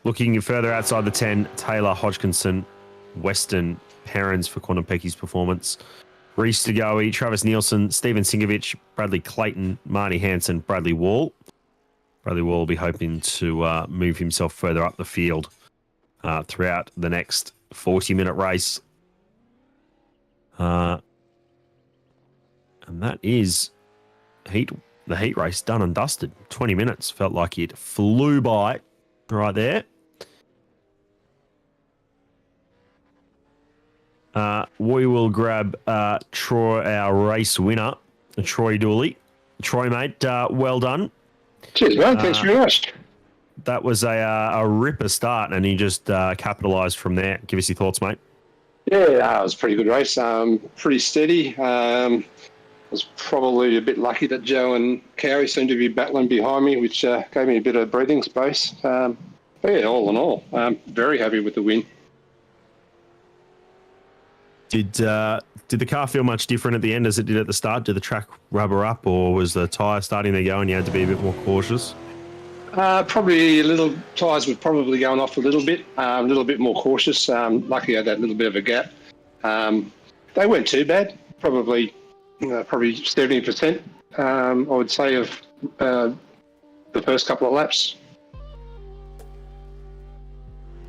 Looking further outside the 10, Taylor Hodgkinson, Weston Perrins for Quantum Peaky's performance. Reese DeGoey, Travis Nielsen, Stephen Singovich, Bradley Clayton, Marty Hansen, Bradley Wall. Bradley Wall will be hoping to move himself further up the field throughout the next 40-minute race. And that is the heat race done and dusted. 20 minutes. Felt like it flew by right there. We will grab Troy, our race winner, Troy Dooley. Troy, mate, well done. Cheers, mate. Thanks very much. That was a ripper start, and he just capitalised from there. Give us your thoughts, mate. Yeah, it was a pretty good race. Pretty steady. I was probably a bit lucky that Joe and Cowie seemed to be battling behind me, which gave me a bit of breathing space. But yeah, all in all, I'm very happy with the win. Did the car feel much different at the end as it did at the start? Did the track rubber up, or was the tyre starting to go and you had to be a bit more cautious? Probably tyres were probably going off a little bit more cautious. Lucky I had that little bit of a gap. They weren't too bad. Probably 70%, I would say, of the first couple of laps.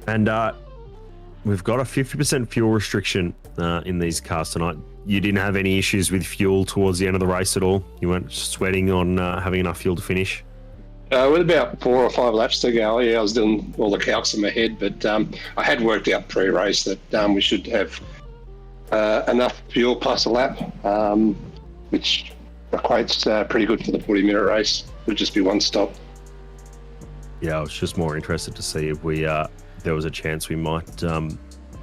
And we've got a 50% fuel restriction in these cars tonight. You didn't have any issues with fuel towards the end of the race at all? You weren't sweating on having enough fuel to finish? With about 4 or 5 laps to go, I was doing all the calcs in my head, but I had worked out pre-race that we should have enough fuel plus a lap, which equates pretty good for the 40-minute race. It would just be one stop. Yeah, I was just more interested to see if there was a chance we might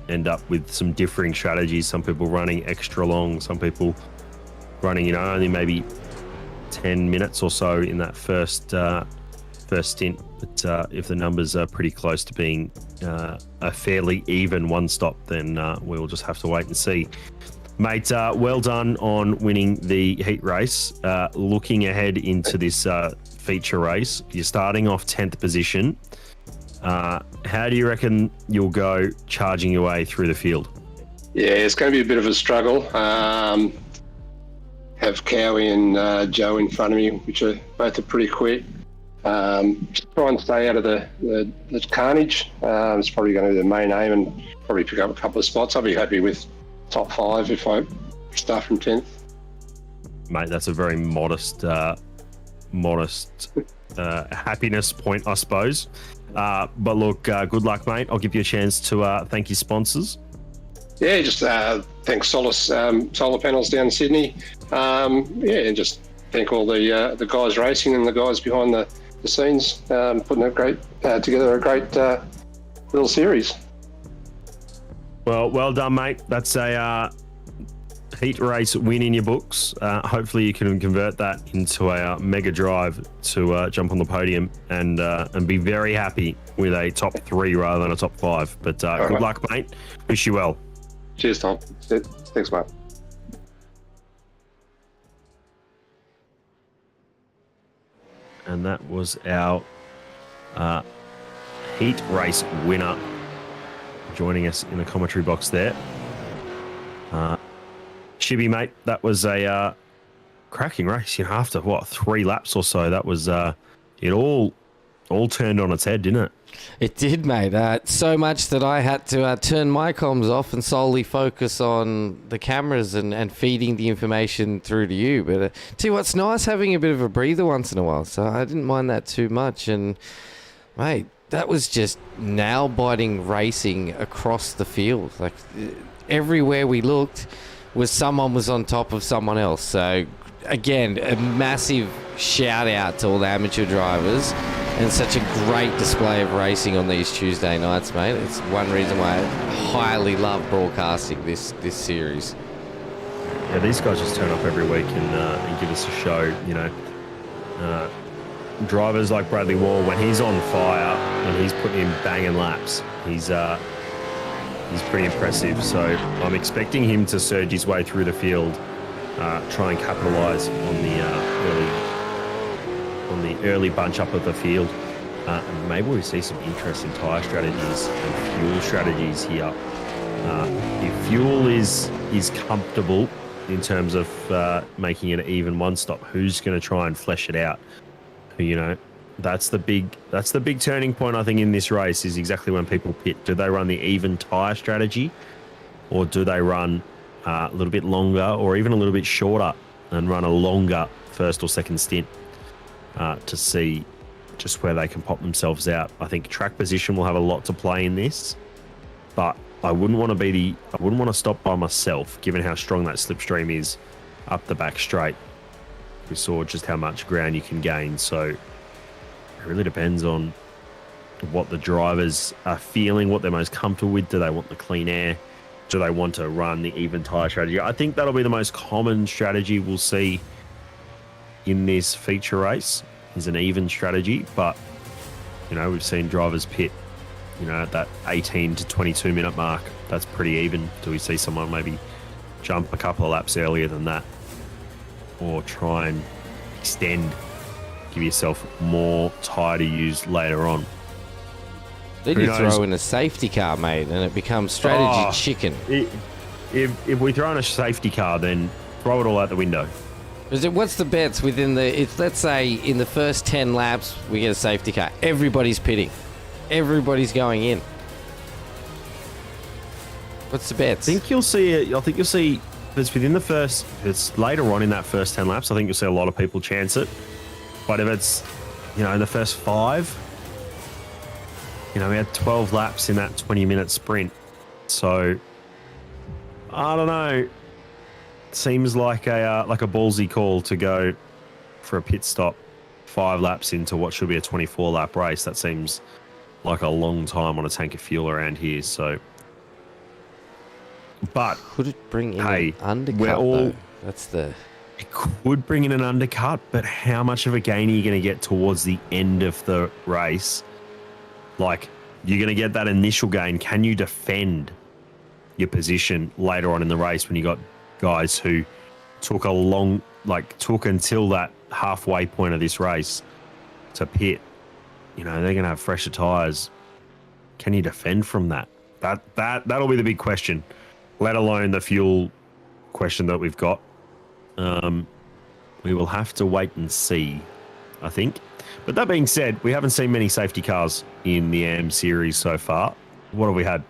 end up with some differing strategies. Some people running extra long, some people running, only maybe 10 minutes or so in that first stint. But if the numbers are pretty close to being a fairly even one stop, then we'll just have to wait and see. Mate, well done on winning the heat race. Looking ahead into this feature race, you're starting off 10th position. How do you reckon you'll go charging your way through the field? Yeah, it's going to be a bit of a struggle. Have Cowie and Joe in front of me, which are both pretty quick. Just try and stay out of the carnage. It's probably going to be the main aim, and probably pick up a couple of spots. I'll be happy with top 5 if I start from 10th. Mate, that's a very modest happiness point, I suppose. But look, good luck, mate. I'll give you a chance to thank your sponsors. Yeah, just thanks Solus Solar Panels down in Sydney. And just thank all the guys racing and the guys behind the scenes, putting together a great little series. Well done, mate. That's a heat race win in your books. Hopefully you can convert that into a mega drive to jump on the podium and be very happy with a top 3 rather than a top 5. But good luck, mate. Wish you well. Cheers, Tom. Thanks, mate. And that was our heat race winner joining us in the commentary box there. ShiBBy, mate, that was a cracking race. After 3 laps or so, that was it all turned on its head, didn't it? It did, mate. So much that I had to turn my comms off and solely focus on the cameras and feeding the information through to you. But tell you what's nice, having a bit of a breather once in a while. So I didn't mind that too much. And, mate, that was just nail-biting racing across the field. Like, everywhere we looked someone was on top of someone else. So, again, a massive shout-out to all the amateur drivers. And such a great display of racing on these Tuesday nights, mate. It's one reason why I highly love broadcasting this series. Yeah, these guys just turn up every week and give us a show. Drivers like Bradley Wall, when he's on fire and he's putting in banging laps, he's pretty impressive. So I'm expecting him to surge his way through the field, try and capitalise on the early early bunch up of the field. And maybe we see some interesting tyre strategies and fuel strategies here. If fuel is comfortable in terms of making it an even one stop, who's going to try and flesh it out? You know, that's the big turning point, I think, in this race is exactly when people pit. Do they run the even tyre strategy, or do they run a little bit longer or even a little bit shorter and run a longer first or second stint to see just where they can pop themselves out? I think track position will have a lot to play in this, but I wouldn't want to stop by myself, given how strong that slipstream is up the back straight. We saw just how much ground you can gain, so it really depends on what the drivers are feeling, what they're most comfortable with. Do they want the clean air? Do they want to run the even tyre strategy? I think that'll be the most common strategy we'll see in this feature race, is an even strategy. But, you know, we've seen drivers pit, you know, at that 18 to 22 minute mark. That's pretty even. Do we see someone maybe jump a couple of laps earlier than that, or try and extend, give yourself more tyre to use later on? Then you throw in a safety car, mate, and it becomes strategy chicken. If we throw in a safety car, then throw it all out the window. What's the bets within let's say in the first 10 laps we get a safety car. Everybody's pitting. Everybody's going in. What's the bets? I think you'll see it's within the first, it's later on in that first 10 laps. I think you'll see a lot of people chance it. But if it's, you know, in the first 5, you know, we had 12 laps in that 20-minute sprint. So, I don't know. It seems like a ballsy call to go for a pit stop 5 laps into what should be a 24-lap race. That seems like a long time on a tank of fuel around here. So, but could it bring in an undercut, though? That's the... It could bring in an undercut, but how much of a gain are you going to get towards the end of the race? Like, you're going to get that initial gain. Can you defend your position later on in the race when you got guys who took until that halfway point of this race to pit? You know, they're going to have fresher tyres. Can you defend from that? That'll be the big question, let alone the fuel question that we've got. We will have to wait and see, I think. But that being said, we haven't seen many safety cars in the AM series so far. What have we had?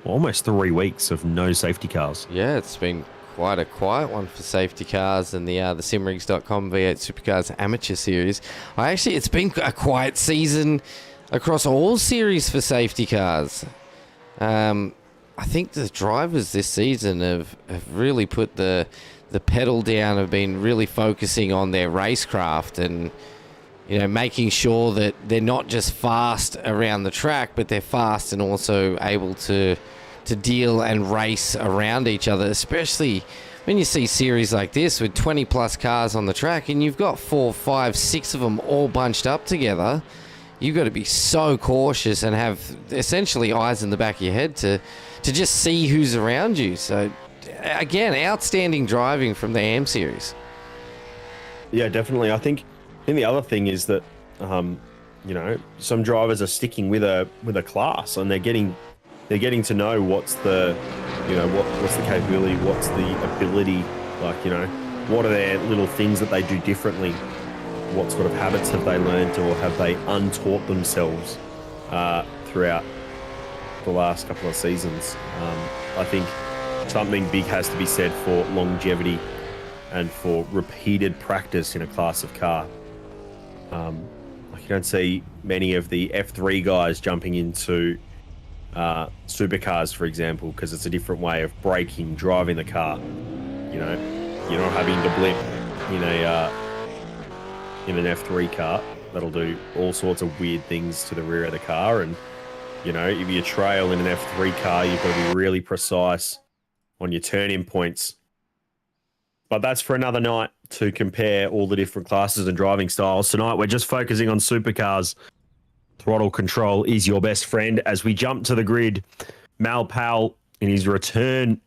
Almost 3 weeks of no safety cars. Yeah, it's been quite a quiet one for safety cars in the simrigs.com V8 Supercars Amateur Series. It's been a quiet season across all series for safety cars. I think the drivers this season have really put the pedal down, have been really focusing on their racecraft and, you know, making sure that they're not just fast around the track, but they're fast and also able to deal and race around each other, especially when you see series like this with 20 plus cars on the track and you've got 4, 5, 6 of them all bunched up together. You've got to be so cautious and have essentially eyes in the back of your head to just see who's around you. So again, outstanding driving from the AM series. Yeah, definitely. I think the other thing is that, you know, some drivers are sticking with a class and they're getting to know what's the capability, what's the ability, like, you know, what are their little things that they do differently, what sort of habits have they learned or have they untaught themselves throughout the last couple of seasons. I think something big has to be said for longevity and for repeated practice in a class of car. You don't see many of the F3 guys jumping into supercars, for example, because it's a different way of braking, driving the car. You know, you're not having to blip in an F3 car. That'll do all sorts of weird things to the rear of the car. And, you know, if you trail in an F3 car, you've got to be really precise on your turn-in points. But that's for another night to compare all the different classes and driving styles. Tonight, we're just focusing on supercars. Throttle control is your best friend. As we jump to the grid, Mal Powell in his return.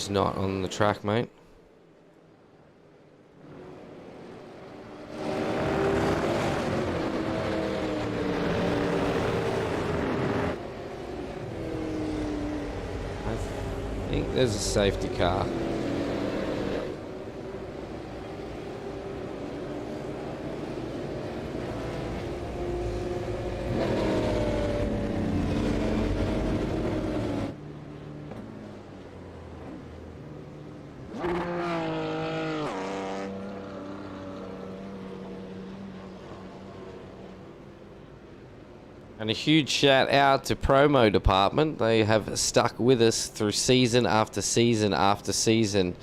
just not on the track, mate. I think there's a safety car. And a huge shout out to promo department. They have stuck with us through season after season after season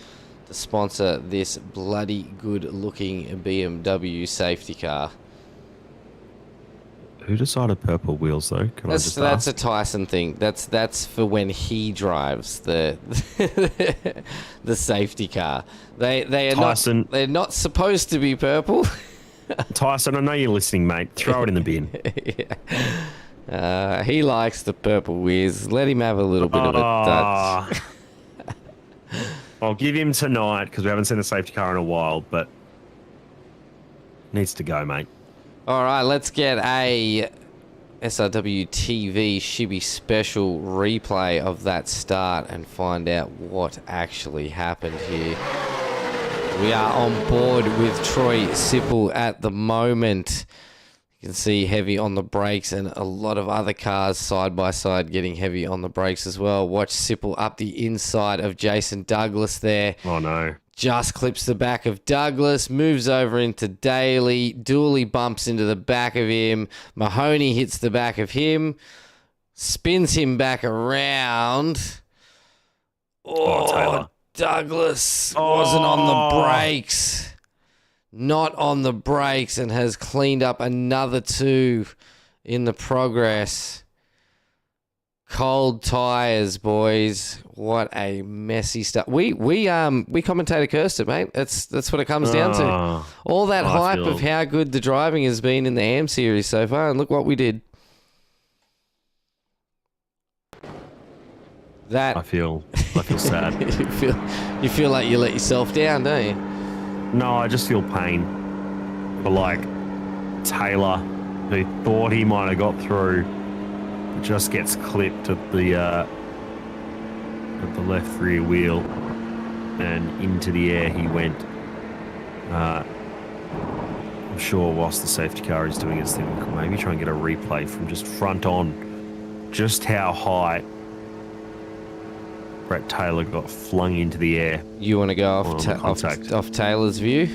to sponsor this bloody good looking BMW safety car. Who decided purple wheels though? Can I just That's ask? a Tyson thing. That's for when he drives the the safety car. They are Tyson. not, they're not supposed to be purple. Tyson, I know you're listening, mate. Throw it in the bin. Yeah. He likes the purple whiz. Let him have a little bit of a touch. I'll give him tonight because we haven't seen a safety car in a while, but needs to go, mate. All right, let's get a SRW TV ShiBBy special replay of that start and find out what actually happened here. We are on board with Troy Sipple at the moment. You can see heavy on the brakes and a lot of other cars side by side getting heavy on the brakes as well. Watch Sipple up the inside of Jason Douglas there. Oh, no. Just clips the back of Douglas, moves over into Daly. Dooley bumps into the back of him. Mahoney hits the back of him. Spins him back around. Oh, Taylor. Douglas wasn't on the brakes. Not on the brakes and has cleaned up another two in the progress. Cold tires, boys. What a messy start. We commentator cursed it, mate. That's what it comes down to. All that hype of how good the driving has been in the AM series so far, and look what we did. That I feel sad. you feel like you let yourself down, don't you? No, I just feel pain for like Taylor, who thought he might have got through, just gets clipped at the left rear wheel, and into the air he went. I'm sure whilst the safety car is doing its thing, we could maybe try and get a replay from just front on, just how high Brett Taylor got flung into the air. You want to go off Taylor's view?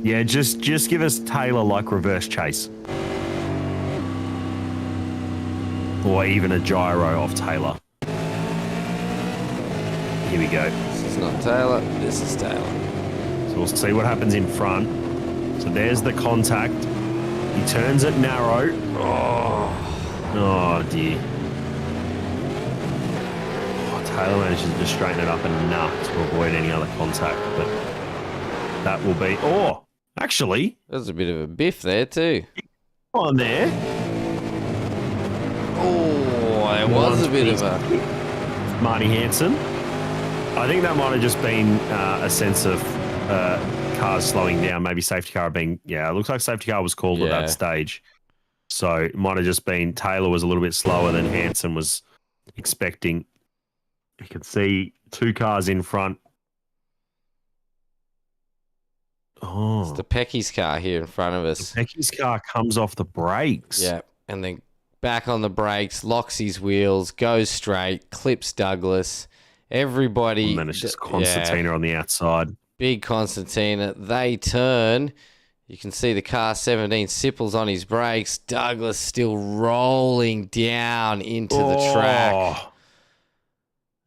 Yeah, just give us Taylor like reverse chase. Or even a gyro off Taylor. Here we go. This is not Taylor, this is Taylor. So we'll see what happens in front. So there's the contact. He turns it narrow. Oh dear. Taylor manages to just straighten it up enough to avoid any other contact, but that will be... Oh, actually... There's a bit of a biff there too. On there. Oh, there was a bit of a... Marty Hansen. I think that might have just been a sense of cars slowing down, maybe safety car being... Yeah, it looks like safety car was called at that stage. So it might have just been Taylor was a little bit slower than Hansen was expecting. You can see two cars in front. Oh. It's the Pecky's car here in front of us. Pecky's car comes off the brakes. Yeah, and then back on the brakes, locks his wheels, goes straight, clips Douglas. Everybody... And then it's just Constantina on the outside. Big Constantina. They turn. You can see the car 17 Sipples on his brakes. Douglas still rolling down into the track.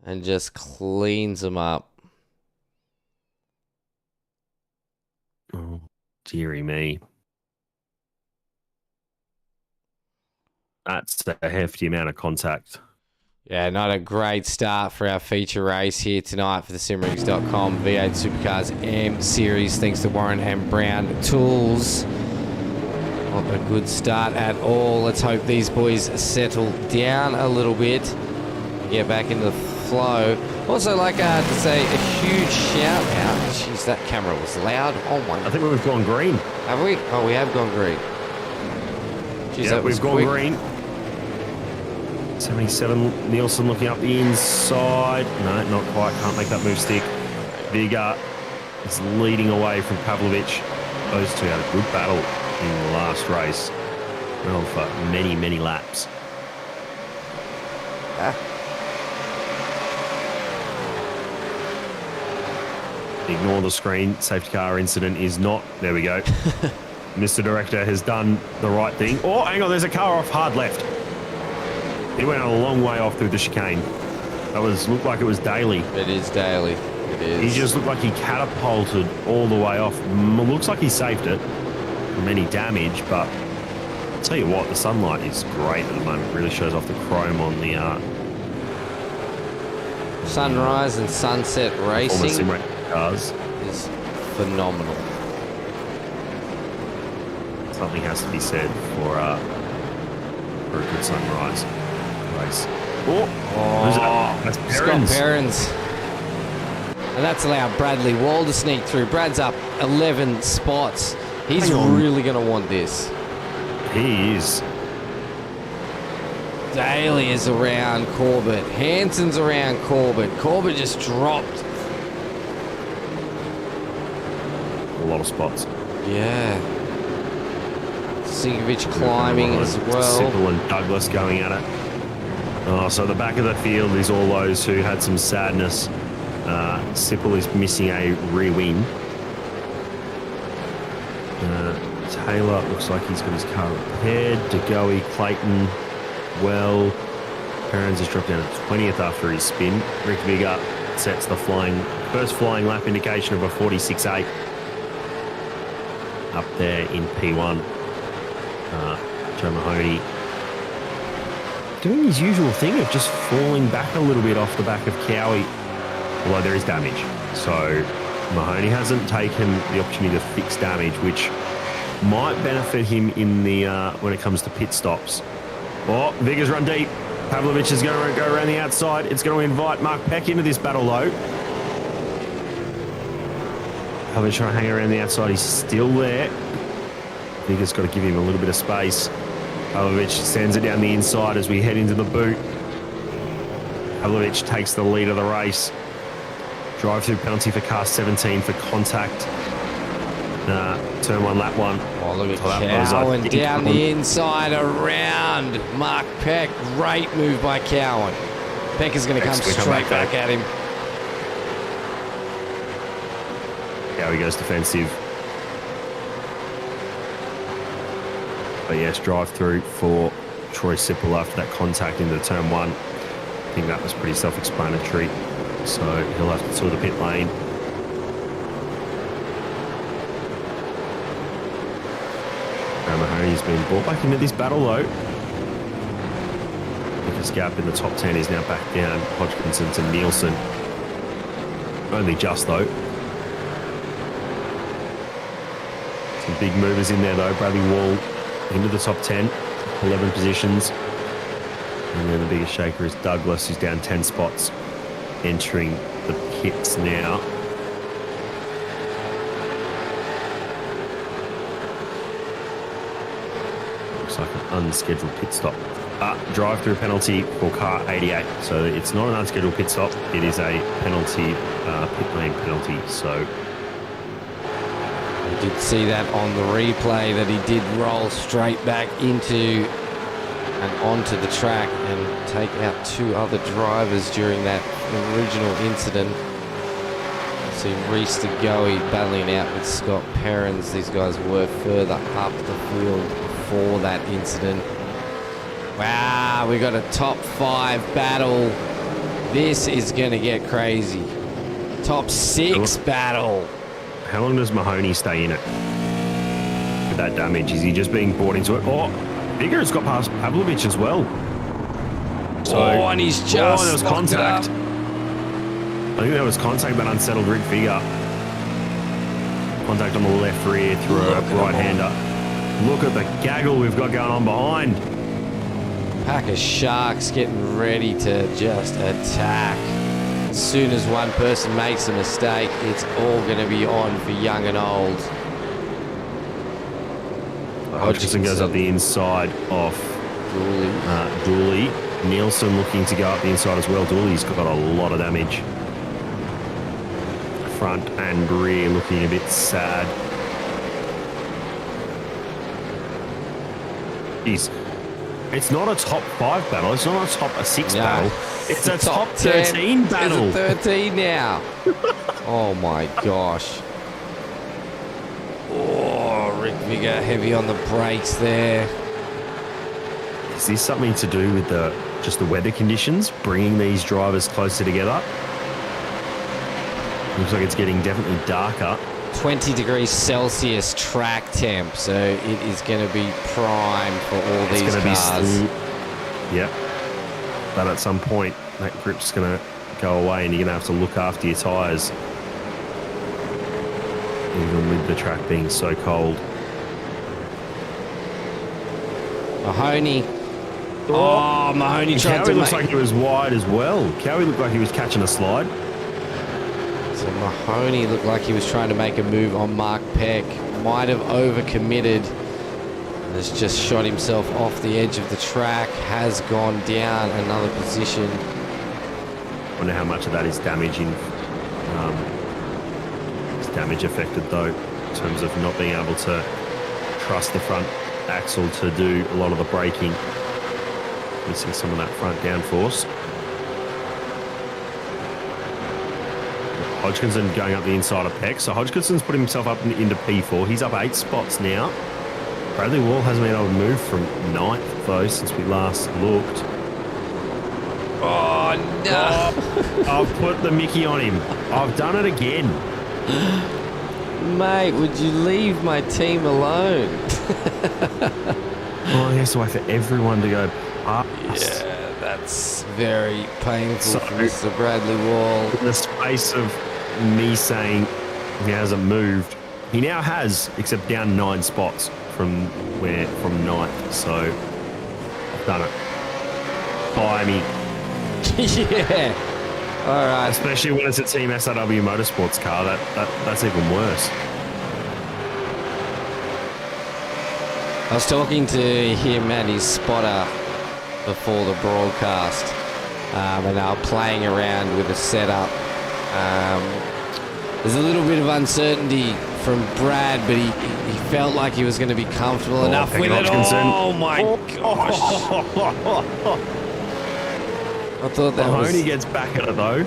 And just cleans them up. Oh, dearie me. That's a hefty amount of contact. Yeah, not a great start for our feature race here tonight for the simrigs.com V8 Supercars AM Series. Thanks to Warren and Brown Tools. Not a good start at all. Let's hope these boys settle down a little bit. Get back into the flow. Also, like to say a huge shout out. Jeez, that camera was loud. Oh my! I think we've gone green. Have we? Oh, we have gone green. Jeez, Yeah, that was we've gone quick. green. 77, Nielsen looking up the inside. No, not quite. Can't make that move stick. Vigor is leading away from Pavlovich. Those two had a good battle in the last race. Went on for many, many laps. Ignore the screen. Safety car incident is not. There we go. Mr. Director has done the right thing. Oh, hang on. There's a car off hard left. He went a long way off through the chicane. That looked like it was Daly. It is Daly. It is. He just looked like he catapulted all the way off. Looks like he saved it from any damage, but I'll tell you what, the sunlight is great at the moment. It really shows off the chrome on the Sunrise and sunset racing sim race cars. is phenomenal. Something has to be said for a good sunrise race. Who's that? That's Perrins. Scott Perrins. And that's allowed Bradley Wall to sneak through. Brad's up 11 spots. He's Hang on. really going to want this. He is. Daly is around Corbett. Hanson's around Corbett. Corbett just dropped. A lot of spots. Yeah. Sinkovic climbing as well. Sipple and Douglas going at it. Oh, so the back of the field is all those who had some sadness. Sipple is missing a rear wing. Taylor looks like he's got his car repaired. DeGoey, Clayton, well. Perrins has dropped down to 20th after his spin. Rick Vigor sets the first flying lap indication of a 46.8 up there in P1. Joe Mahoney doing his usual thing of just falling back a little bit off the back of Cowie, although there is damage. So Mahoney hasn't taken the opportunity to fix damage, which might benefit him in the when it comes to pit stops. Oh, Vigor's run deep. Pavlovich is going to go around the outside. It's going to invite Mark Peck into this battle, though. Pavlovich trying to hang around the outside. He's still there. Vigor's got to give him a little bit of space. Pavlovich sends it down the inside as we head into the boot. Pavlovich takes the lead of the race. Drive-through penalty for car 17 for contact. Turn 1, lap 1. Oh, look at So that was, I Cowan think, down the inside around Mark Peck. Great move by Cowan. Peck is going to come Peck's gonna straight come back back at him. How he goes defensive. But yes, drive through for Troy Sipple after that contact into turn 1. I think that was pretty self-explanatory. So he'll have to tour the pit lane. Mahoney's been brought back into this battle though. Because gap in the top 10 is now back down. Hodgkinson to Nielsen. Only just though. Some big movers in there though. Bradley Wall into the top 10, 11 positions. And then the biggest shaker is Douglas, who's down 10 spots, entering the pits now. Looks like an unscheduled pit stop. Drive-through penalty for car 88. So it's not an unscheduled pit stop. It is a penalty, pit lane penalty. So I did see that on the replay that he did roll straight back into and onto the track and take out 2 other drivers during that original incident. See Reese DeGoey battling out with Scott Perrins. These guys were further up the field before that incident. Wow, we got a top 5 battle. This is going to get crazy. Top 6 battle. how long does Mahoney stay in it with that damage? Is he just being brought into it? Oh, Vigor's got past Pavlovich as well. So, and he's just there was locked contact. up. I think there was contact, but unsettled Rick Vigor. Contact on the left rear through a right-hander. Look at the gaggle we've got going on behind. Pack of sharks getting ready to just attack. as soon as one person makes a mistake, it's all going to be on for young and old. Hodgkinson goes up the inside of Dooley. Nielsen looking to go up the inside as well. Dooley's got a lot of damage. Front and rear looking a bit sad. It's not a top 5 battle. It's not a top 6 battle. It's a top 13 battle. It's a 13 now. Oh my gosh. Oh, Rick Vigor heavy on the brakes there. Is this something to do with just the weather conditions, bringing these drivers closer together? Looks like it's getting definitely darker. 20 degrees Celsius track temp, so it is going to be prime for all these cars. Yep. But at some point, that grip's going to go away and you're going to have to look after your tyres. Even with the track being so cold. Mahoney. Oh, Mahoney tried to looks like he was wide as well. Cowie looked like he was catching a slide. So Mahoney looked like he was trying to make a move on Mark Peck. Might have overcommitted. Has just shot himself off the edge of the track. Has gone down another position. Wonder how much of that is damaging. It's damage affected though, in terms of not being able to trust the front axle to do a lot of the braking. Missing some of that front downforce. Hodgkinson going up the inside of Peck. So Hodgkinson's put himself up into P4. He's up 8 spots now. Bradley Wall hasn't been able to move from 9th, though, since we last looked. Oh, no. Oh, I've put the Mickey on him. I've done it again. Mate, would you leave my team alone? Oh, he has to wait for everyone to go past. Yeah, that's very painful for Mr. Bradley Wall. In the space of me saying he hasn't moved, he now has, except down 9 spots from 9th. So I've done it. Fire me. Yeah. All right. Especially when it's a Team SRW Motorsports car, that's even worse. I was talking to him and his spotter before the broadcast, and they were playing around with a setup. There's a little bit of uncertainty from Brad, but he felt like he was going to be comfortable enough with it. Oh my gosh! I thought that Mahoney gets back at it though.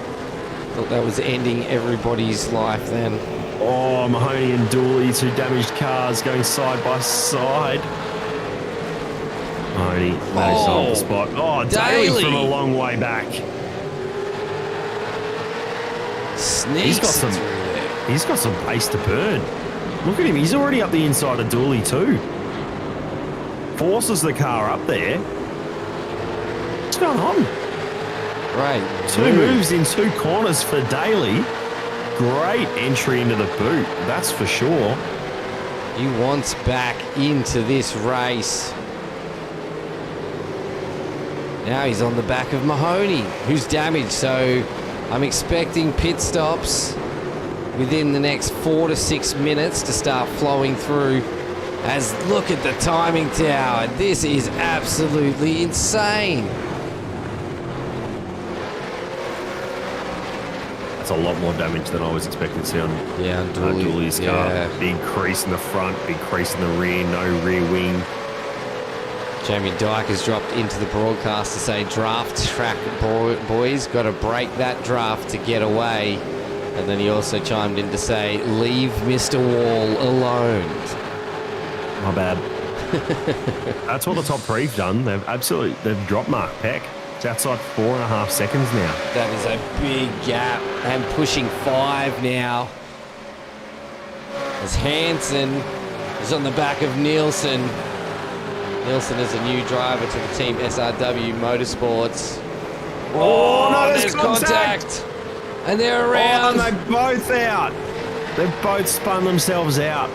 Thought that was ending everybody's life then. Oh, Mahoney and Dooley, 2 damaged cars going side by side. Mahoney managed to hold the spot. Oh, Daly from a long way back. Sneaks He's got some pace to burn. Look at him. He's already up the inside of Dooley too. Forces the car up there. What's going on? Right. 2 moves in 2 corners for Daly. Great entry into the boot, that's for sure. He wants back into this race. Now he's on the back of Mahoney, who's damaged, so I'm expecting pit stops within the next 4 to 6 minutes to start flowing through. As look at the timing tower. This is absolutely insane. That's a lot more damage than I was expecting to see on Dooley's car. Yeah. Big crease in the front, big crease in the rear, no rear wing. Jamie Dyke has dropped into the broadcast to say, draft track, boys. Got to break that draft to get away. And then he also chimed in to say, leave Mr. Wall alone. My bad. That's what the top three've done. They've dropped Mark Peck. It's outside 4.5 seconds now. That is a big gap. And pushing 5 now. As Hansen is on the back of Nielsen. Nielsen is a new driver to the team SRW Motorsports. Oh, no, there's contact. And they're around. Oh, and they're both out. They've both spun themselves out.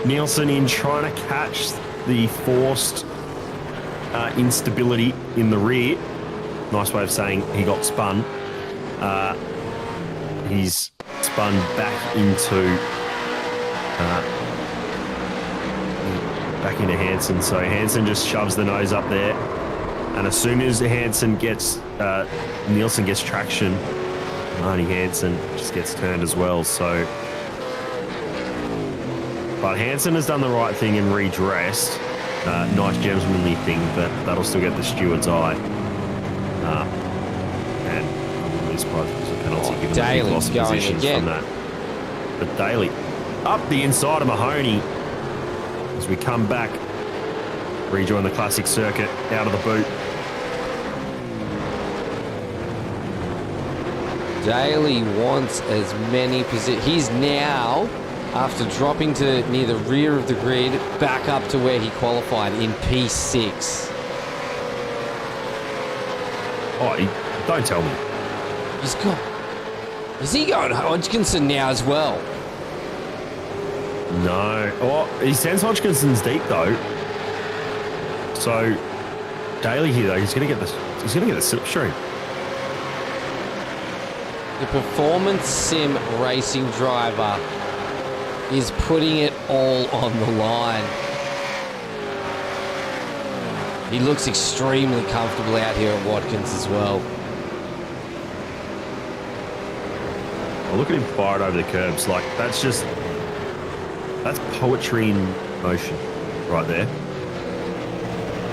Nielsen in trying to catch the forced instability in the rear. Nice way of saying he got spun. He's spun back into Hansen. So Hansen just shoves the nose up there, and as soon as Hansen gets Nielsen gets traction, Marty Hansen just gets turned as well. So, but Hansen has done the right thing and redressed. Nice gentlemanly thing, but that'll still get the steward's eye. And I wouldn't be surprised if there's a penalty given that he lost positions from that. But Daly up the inside of Mahoney as we come back, rejoin the classic circuit out of the boot. Daly wants as many positions. He's now, after dropping to near the rear of the grid, back up to where he qualified in P6. Oh, don't tell me. He's got... Is he going Hodgkinson now as well? No. Oh, he sends Hodgkinson's deep though. So Daly here though, he's gonna get the slipstream. The performance sim racing driver is putting it all on the line. He looks extremely comfortable out here at Watkins as well. Oh, look at him fire it over the curbs. Like, that's poetry in motion right there.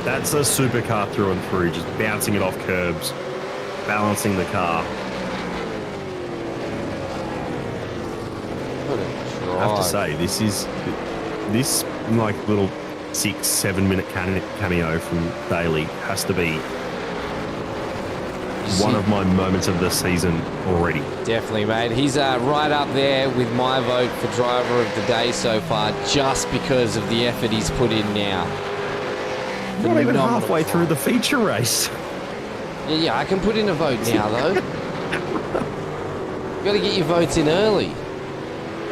That's a supercar through and through, just bouncing it off curbs, balancing the car. I have to say, this like little 6-7 minute cameo from Daly has to be one of my moments of the season already. Definitely, mate. He's right up there with my vote for driver of the day so far, just because of the effort he's put in now. Not even halfway through the feature race. Yeah, I can put in a vote now, though. Got to get your votes in early.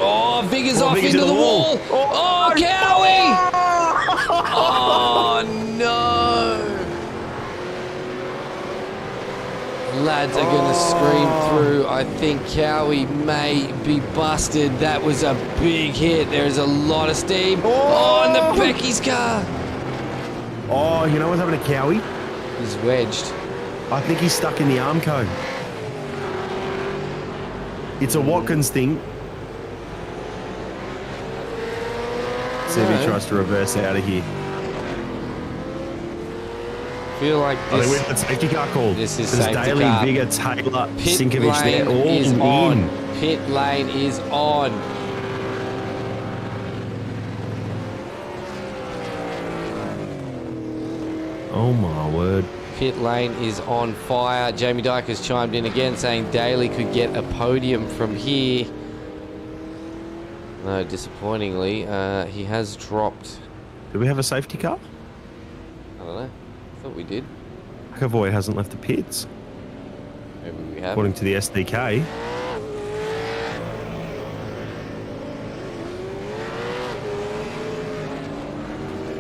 Oh, Vigor's off into the wall. Oh, Cowie! Oh, no. Lads are going to scream through. I think Cowie may be busted. That was a big hit. There is a lot of steam. Oh, and the Becky's car. Oh, you know what's happening to Cowie? He's wedged. I think he's stuck in the arm cone. It's a Watkins thing. See if he tries to reverse out of here. I feel like this... I think we've got safety car call. This is safety Daly, car. Vigor, Taylor, Pit Sinkovich, they're all is in. on. Pit lane is on. Oh my word. Pit lane is on fire. Jamie Dyke has chimed in again saying Daly could get a podium from here. No, disappointingly, he has dropped. Do we have a safety car? I don't know. I thought we did. McAvoy hasn't left the pits. Maybe we have. According to the SDK.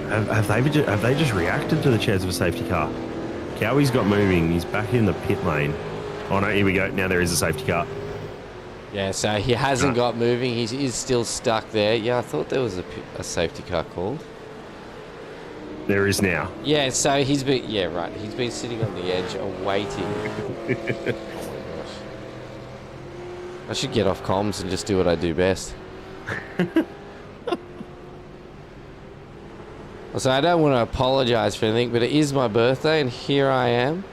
Have they just reacted to the chance of a safety car? Cowie's got moving. He's back in the pit lane. Oh no, here we go. Now there is a safety car. Yeah, so he hasn't got moving. He is still stuck there. Yeah, I thought there was a safety car called. There is now. Yeah, so he's been... Yeah, right. He's been sitting on the edge awaiting. Oh my gosh. I should get off comms and just do what I do best. So I don't want to apologise for anything, but it is my birthday and here I am.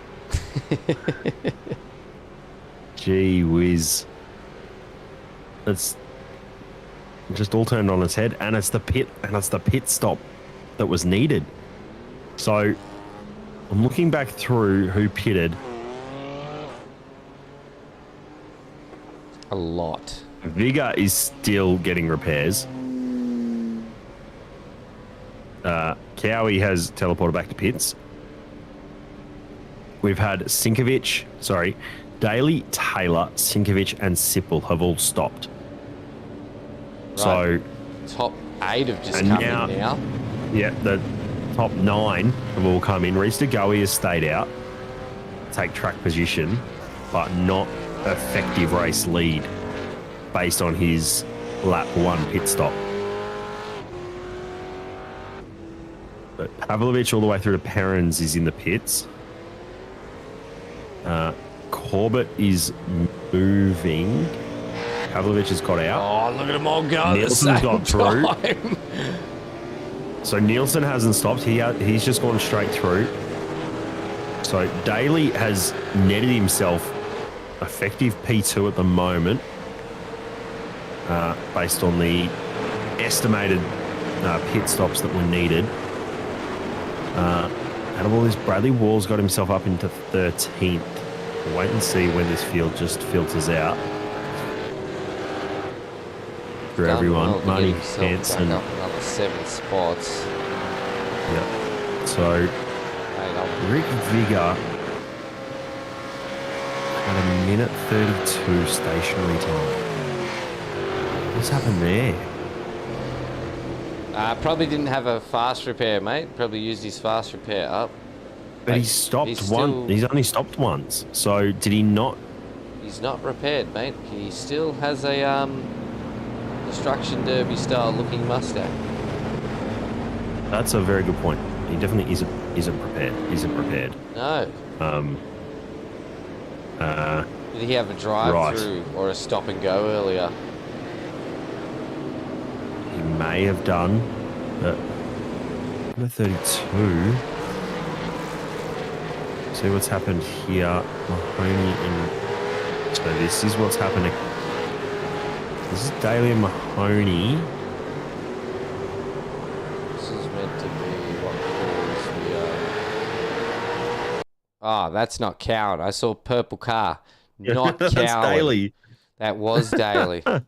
Gee whiz. It's just all turned on its head, and it's the pit stop that was needed. So I'm looking back through who pitted. A lot. Vigor is still getting repairs. Cowie has teleported back to pits. We've had Daly, Taylor, Sinkovich, and Sipple have all stopped. Right. So top 8 have just come in now. Yeah, the top 9 have all come in. Reese DeGoey has stayed out, take track position, but not effective race lead based on his lap 1 pit stop. But Pavlovich all the way through to Perrins is in the pits. Corbett is moving. Pavlovich has got out. Oh, look at them all go. Nielsen's got through. So Nielsen hasn't stopped. He's just gone straight through. So Daly has netted himself effective P2 at the moment, based on the estimated pit stops that were needed. Out of all this, Bradley Wall's got himself up into 13th. We'll wait and see when this field just filters out. For everyone, well, Marty Hansen. Hansen. Another 7 spots. Yeah. So Rick Vigor had a minute 32 stationary time. What's happened there? Probably didn't have a fast repair, mate. Probably used his fast repair up. But he stopped He's only stopped once. So did he not? He's not repaired, mate. He still has a Destruction Derby style looking Mustang. That's a very good point. He definitely isn't prepared. No. Did he have a drive-through or a stop and go earlier? He may have done, but number 32. See what's happened here. Mahoney and so this is what's happening. This is Daly and Mahoney. This is meant to be what caused the. Oh, that's not Cowan. I saw purple car. Not Cowan. That's Daly. That was Daly. That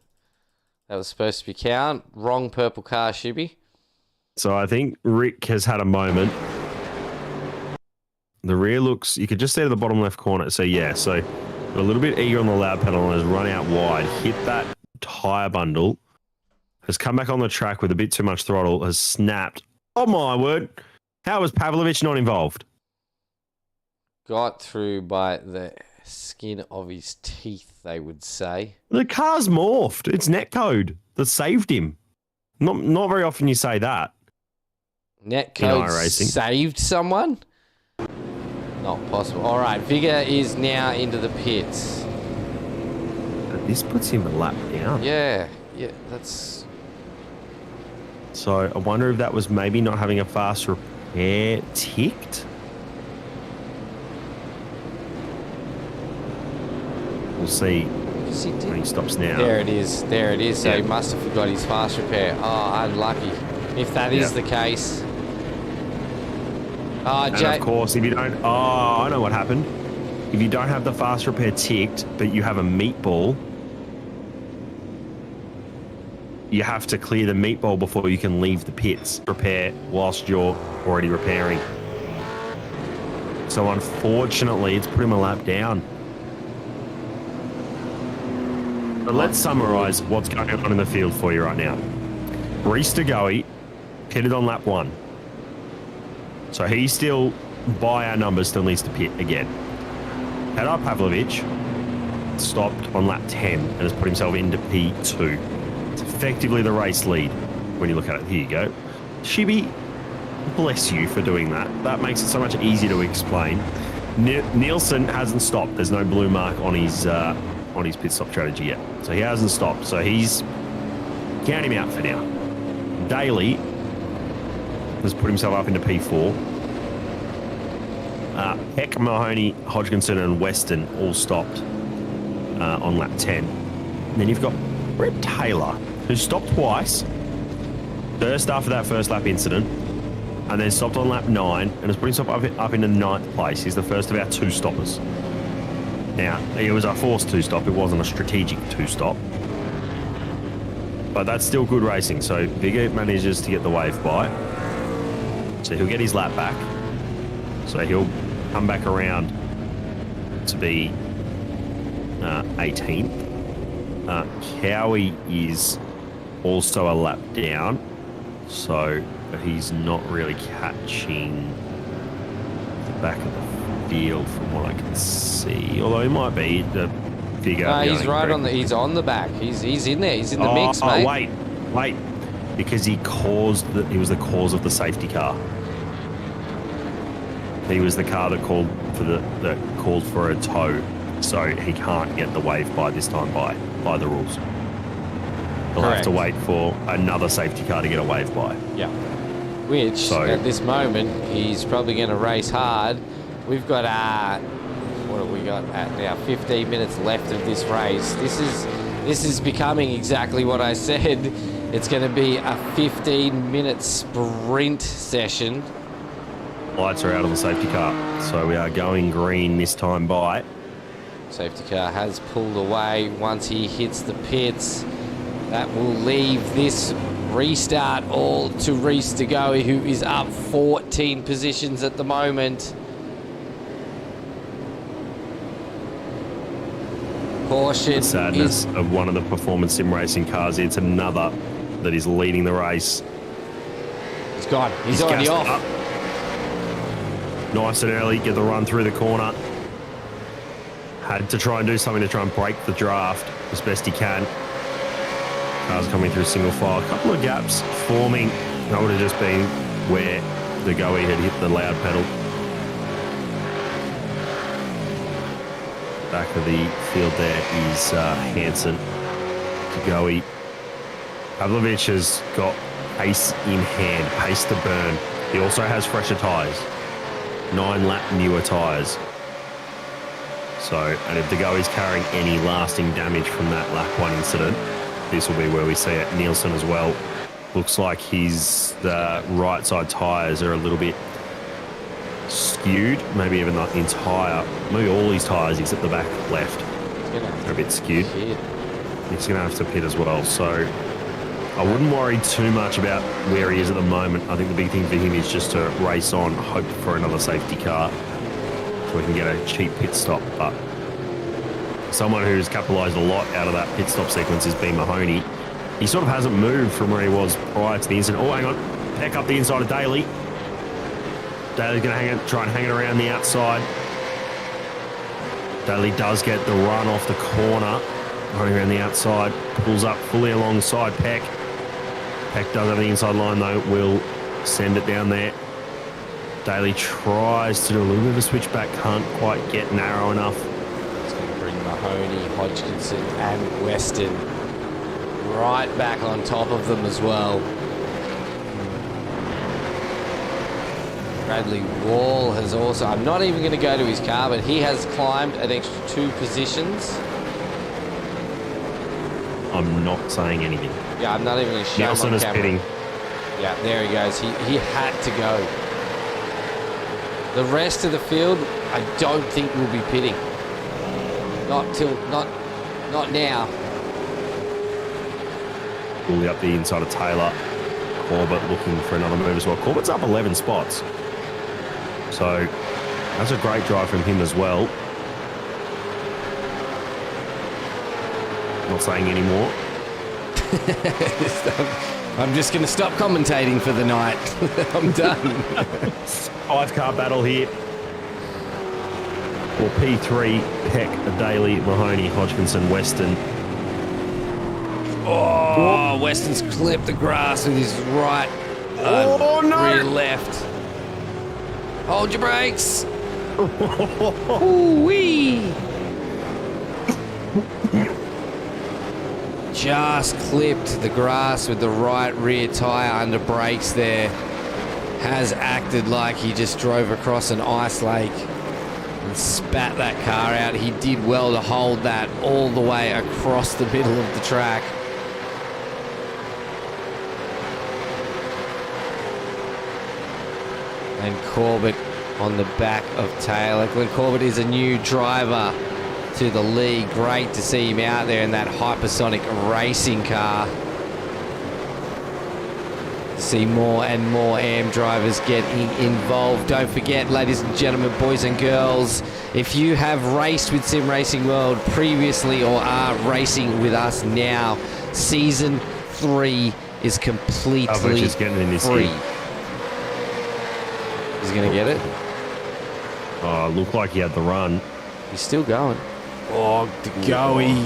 was supposed to be Cowan. Wrong purple car, ShiBBy. So I think Rick has had a moment. The rear looks, you could just see to the bottom left corner. So yeah, so a little bit eager on the loud pedal and has run out wide, hit that tyre bundle, has come back on the track with a bit too much throttle, has snapped. Oh my word. How was Pavlovich not involved? Got through by the skin of his teeth, they would say. The car's morphed. It's netcode that saved him. Not very often you say that. Netcode saved someone? Not possible. All right, Vigor is now into the pits. But this puts him a lap down. Yeah, that's... So I wonder if that was maybe not having a fast repair ticked. We'll see when he stops now. There it is. So he must have forgot his fast repair. Oh, unlucky. If that is the case. And of course, if you don't... Oh, I know what happened. If you don't have the fast repair ticked, but you have a meatball, you have to clear the meatball before you can leave the pits. Repair whilst you're already repairing. So unfortunately, it's put him a lap down. But let's summarise what's going on in the field for you right now. Reese DeGoey pitted on lap 1. So he still, by our numbers, still needs to pit again. Hadar Pavlovich stopped on lap 10 and has put himself into P2. It's effectively the race lead when you look at it. Here you go. ShiBBy, bless you for doing that. That makes it so much easier to explain. Nielsen hasn't stopped. There's no blue mark on his pit stop strategy yet. So he hasn't stopped. So he's count him out for now. Daly has put himself up into P4. Heck, Mahoney, Hodgkinson and Weston all stopped on lap 10. And then you've got Brett Taylor, who stopped twice. First after that first lap incident, and then stopped on lap 9 and has put himself up into 9th place. He's the first of our 2 stoppers. Now, it was a forced 2-stop. It wasn't a strategic 2-stop. But that's still good racing. So Vigor manages to get the wave by. So he'll get his lap back. So he'll come back around to be 18th. Cowie is also a lap down. So he's not really catching the back of the field from what I can see. Although he might be. The figure. He's right on the. He's on the back. He's in there. He's in the mix, mate. Wait, because he was the cause of the safety car. He was the car that called for a tow, so he can't get the wave by this time by the rules. He'll have to wait for another safety car to get a wave by. Yeah. Which at this moment he's probably going to race hard. We've got what have we got at now? 15 minutes left of this race. This is becoming exactly what I said. It's going to be a 15-minute sprint session. Lights are out on the safety car, so we are going green this time by. Safety car has pulled away. Once he hits the pits, that will leave this restart all to Reese to go, who is up 14 positions at the moment. Caution. The sadness of one of the performance sim racing cars. It's another that is leading the race. He's gone. He's already off. Up. Nice and early. Get the run through the corner. Had to try and do something to try and break the draft as best he can. Cars coming through single file. A couple of gaps forming. That would have just been where the goey had hit the loud pedal. Back of the field there is Hansen. Goey. Pavlovich has got pace in hand, pace to burn. He also has fresher tyres. 9-lap newer tyres. So, and if the Goey's carrying any lasting damage from that lap 1 incident, this will be where we see it. Nielsen as well. Looks like the right side tyres are a little bit skewed. Maybe even the entire, maybe all these tyres except the back left are a bit skewed. He's going to have to pit as well. So I wouldn't worry too much about where he is at the moment. I think the big thing for him is just to race on, hope for another safety car so we can get a cheap pit stop. But someone who's capitalised a lot out of that pit stop sequence is B. Mahoney. He sort of hasn't moved from where he was prior to the incident. Oh, hang on. Peck up the inside of Daly. Daly's going to try and hang it around the outside. Daly does get the run off the corner. Running around the outside. Pulls up fully alongside Peck. Peck does have the inside line though. Will send it down there. Daly tries to do a little bit of a switchback. Can't quite get narrow enough. It's going to bring Mahoney, Hodgkinson and Weston right back on top of them as well. Bradley Wall has also, I'm not even going to go to his car, but he has climbed an extra 2 positions. I'm not saying anything. Yeah, I'm not even going to show Nielsen my is camera. pitting. Yeah, there he goes. He had to go. The rest of the field, I don't think will be pitting. Not now. Fully up the inside of Taylor. Corbett looking for another move as well. Corbett's up 11 spots. So that's a great drive from him as well. Not saying any more. I'm just going to stop commentating for the night. I'm done. 5-car battle here. For P3, Peck, Daly, Mahoney, Hodgkinson, Weston. Oh, Weston's clipped the grass with his right rear left. Hold your brakes. Ooh-wee. Just clipped the grass with the right rear tyre under brakes there. Has acted like he just drove across an ice lake and spat that car out. He did well to hold that all the way across the middle of the track. And Corbett on the back of Taylor. Glenn Corbett is a new driver to the league. Great to see him out there in that hypersonic racing car. See more and more AM drivers getting involved. Don't forget, ladies and gentlemen, boys and girls, if you have raced with Sim Racing World previously or are racing with us now, Season 3 is completely free. He's going to get it. Oh, looked like he had the run. He's still going. Oh, DeGoey.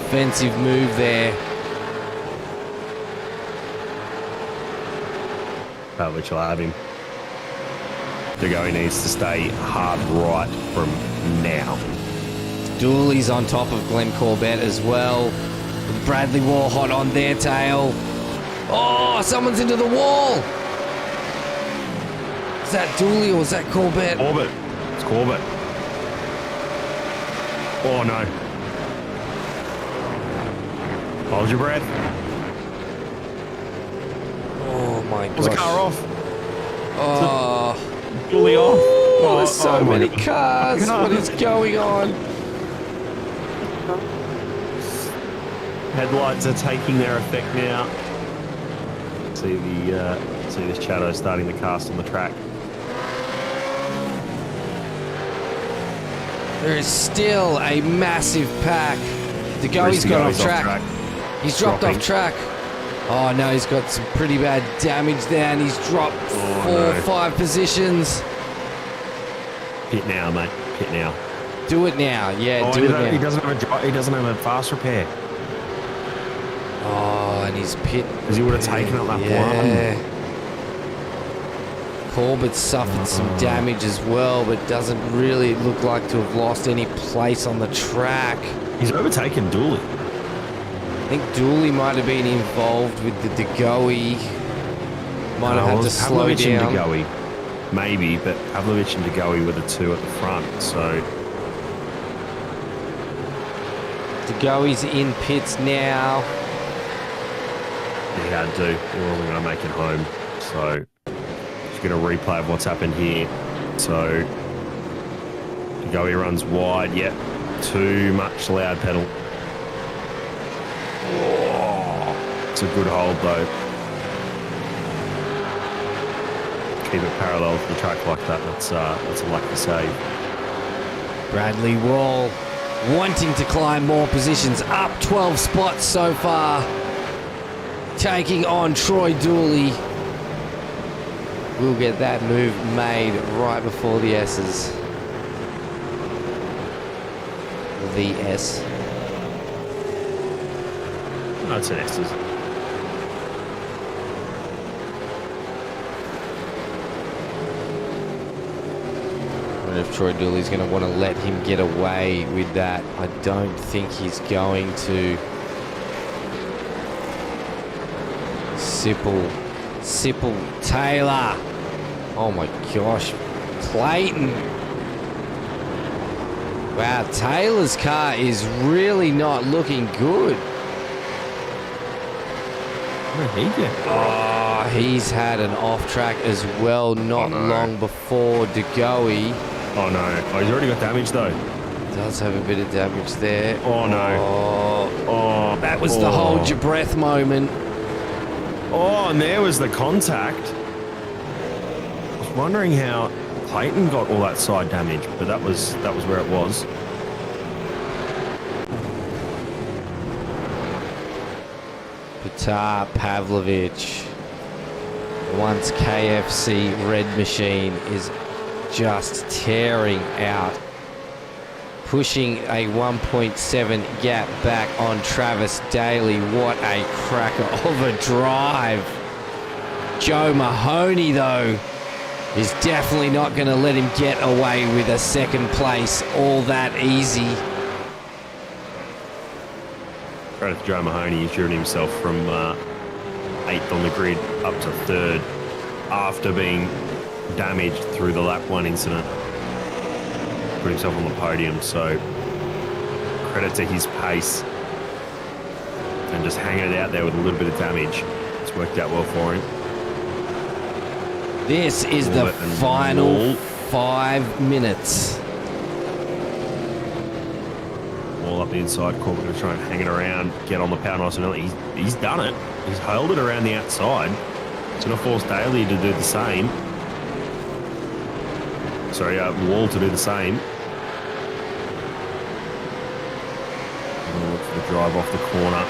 Defensive move there. Which will have him. DeGoey needs to stay hard right from now. Dooley's on top of Glenn Corbett as well. Bradley Wall hot on their tail. Oh, someone's into the wall. Is that Dooley or is that Corbett? Corbett. It's Corbett. Oh, no. Hold your breath. Oh, my God. Was the car off? Oh. Fully off. Oh, there's so many my cars. God. What is going on? Headlights are taking their effect now. See the shadow starting to cast on the track. There is still a massive pack. DeGoey's got off track. He's dropped off track. Oh no, he's got some pretty bad damage there, and he's dropped 5 positions. Pit now, mate. Pit now. Do it now, yeah. Do it now. He doesn't have a fast repair. Oh, and he's pit. Because he would have taken up that one. Corbett suffered some damage as well, but doesn't really look like to have lost any place on the track. He's overtaken Dooley. I think Dooley might have been involved with the DeGoey. Might have had to slow Pavlovich down. And DeGoey, maybe, but Pavlovich and DeGoey were the two at the front, so... DeGoey's in pits now. He had to. He wasn't going to make it home, so... Just get a replay of what's happened here. So... DeGoey runs wide, yep. Too much loud pedal. It's a good hold though. Keep it parallel to the track like that. That's a lucky save. Bradley Wall wanting to climb more positions, up 12 spots so far. Taking on Troy Dooley. We'll get that move made right before the S's. The S. No, it's an S's. If Troy Dooley's going to want to let him get away with that, I don't think he's going to. Sipple, Taylor. Oh my gosh, Clayton. Wow, Taylor's car is really not looking good. Where did he get? Oh, he's had an off track as well not long before DeGoey. Oh no! Oh, he's already got damage though. Does have a bit of damage there. Oh no! Oh, that was the hold your breath moment. Oh, and there was the contact. I was wondering how Clayton got all that side damage, but that was where it was. Petar Pavlovich. Once KFC Red Machine is just tearing out, pushing a 1.7 gap back on Travis Daly. What a cracker of a drive. Joe Mahoney, though, is definitely not going to let him get away with a second place all that easy. Credit to Joe Mahoney, he's driven himself from 8th on the grid up to 3rd after being damaged through the lap 1 incident. Put himself on the podium, so credit to his pace and just hanging it out there with a little bit of damage. It's worked out well for him. This is the final 5 minutes. All up the inside, Corbett going to try and hang it around, get on the power nice and early. He's done it. He's held it around the outside. It's going to force Daly to do the same. Sorry, Wall to do the same. Look for the drive off the corner.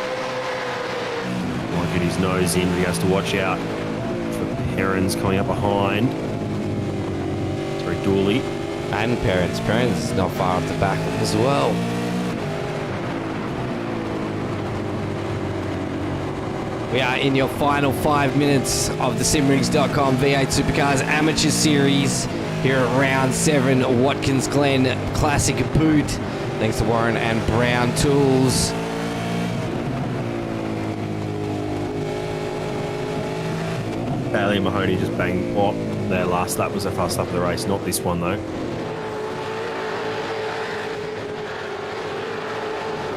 Might get his nose in, but he has to watch out for Perrins coming up behind. Sorry, Dooley. And Perrins. Perrins is not far off the back as well. We are in your final 5 minutes of the SimRigs.com V8 Supercars Amateur Series here at round 7, Watkins Glen Classic Boot. Thanks to Warren and Brown Tools. Bailey and Mahoney just banged. Oh, their last lap was their fast lap of the race, not this one though.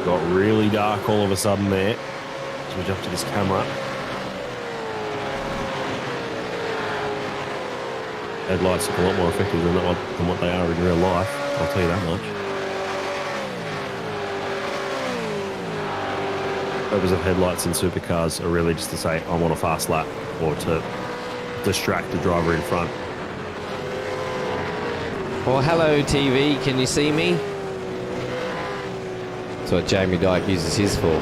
Got really dark all of a sudden there. Switch up to this camera. Headlights look a lot more effective than what they are in real life. I'll tell you that much. The purpose of headlights in supercars are really just to say, I want a fast lap, or to distract the driver in front. Well, hello TV, can you see me? That's what Jamie Dyke uses his for.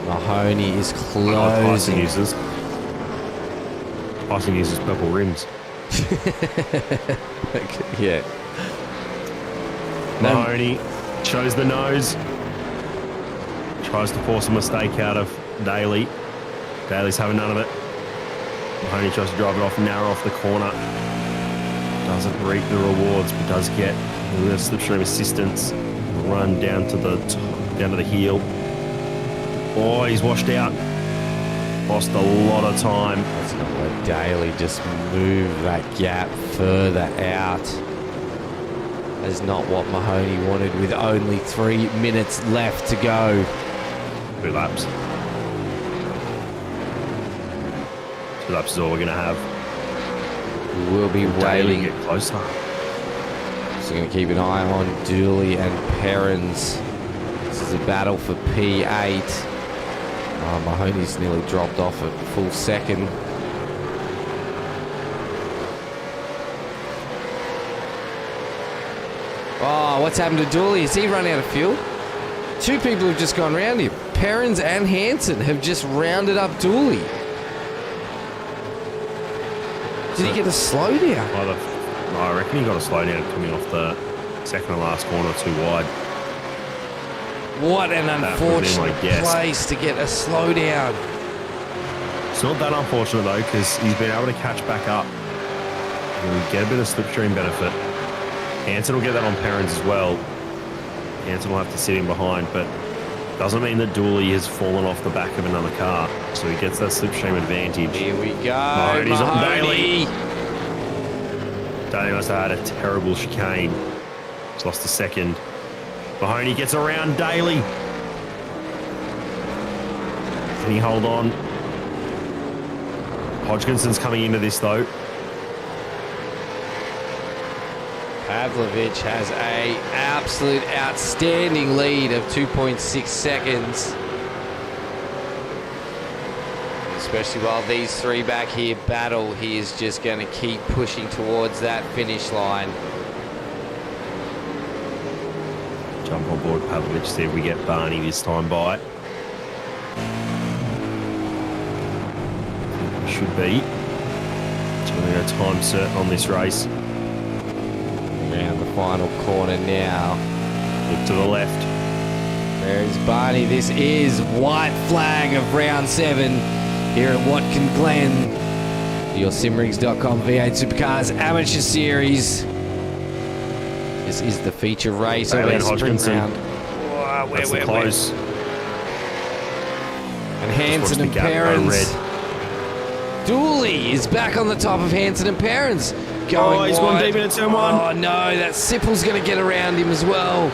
Mahoney is closing. Tyson uses purple rims. Yeah. Mahoney shows the nose. Tries to force a mistake out of Daly. Daly's having none of it. Mahoney tries to drive it off, narrow off the corner. Doesn't reap the rewards, but does get a little slipstream assistance. Run down to the heel. Oh, he's washed out. Lost a lot of time. Let's not let Daly just move that gap further out. That is not what Mahoney wanted with only 3 minutes left to go. 2 laps. 2 laps is all we're going to have. We will be waiting. Get closer. So we're going to keep an eye on Dooley and Perrins. This is a battle for P8. Mahoney's nearly dropped off a full second. Oh, what's happened to Dooley? Has he run out of fuel? 2 people have just gone round him. Perrins and Hansen have just rounded up Dooley. Did he get a slowdown? I reckon he got a slowdown coming off the second to last corner too wide. What an unfortunate place to get a slowdown. It's not that unfortunate though, because he's been able to catch back up. He'll get a bit of slipstream benefit. Hansen will get that on Perrins as well. Hansen will have to sit in behind, but doesn't mean that Dooley has fallen off the back of another car, so he gets that slipstream advantage. Here we go. Mahoney's on Mahoney. Daly must have had a terrible chicane. He's lost a second. Mahoney gets around Daly. Can he hold on? Hodgkinson's coming into this though. Pavlovich has a absolute outstanding lead of 2.6 seconds. Especially while these 3 back here battle, he is just going to keep pushing towards that finish line. Jump on board Pavlovich, see if we get Barney this time by. Should be. So we're going to time certain on this race. Around the final corner now. Look to the left. There is Barney. This is white flag of round 7 here at Watkins Glen. Your SimRigs.com V8 Supercars Amateur Series. This is the feature race of our sprint round. Whoa, That's close. And Hansen and Perrins. Dooley is back on the top of Hansen and Perrins. Going he's wide. gone deep into turn 1. Oh no, that Sipple's going to get around him as well.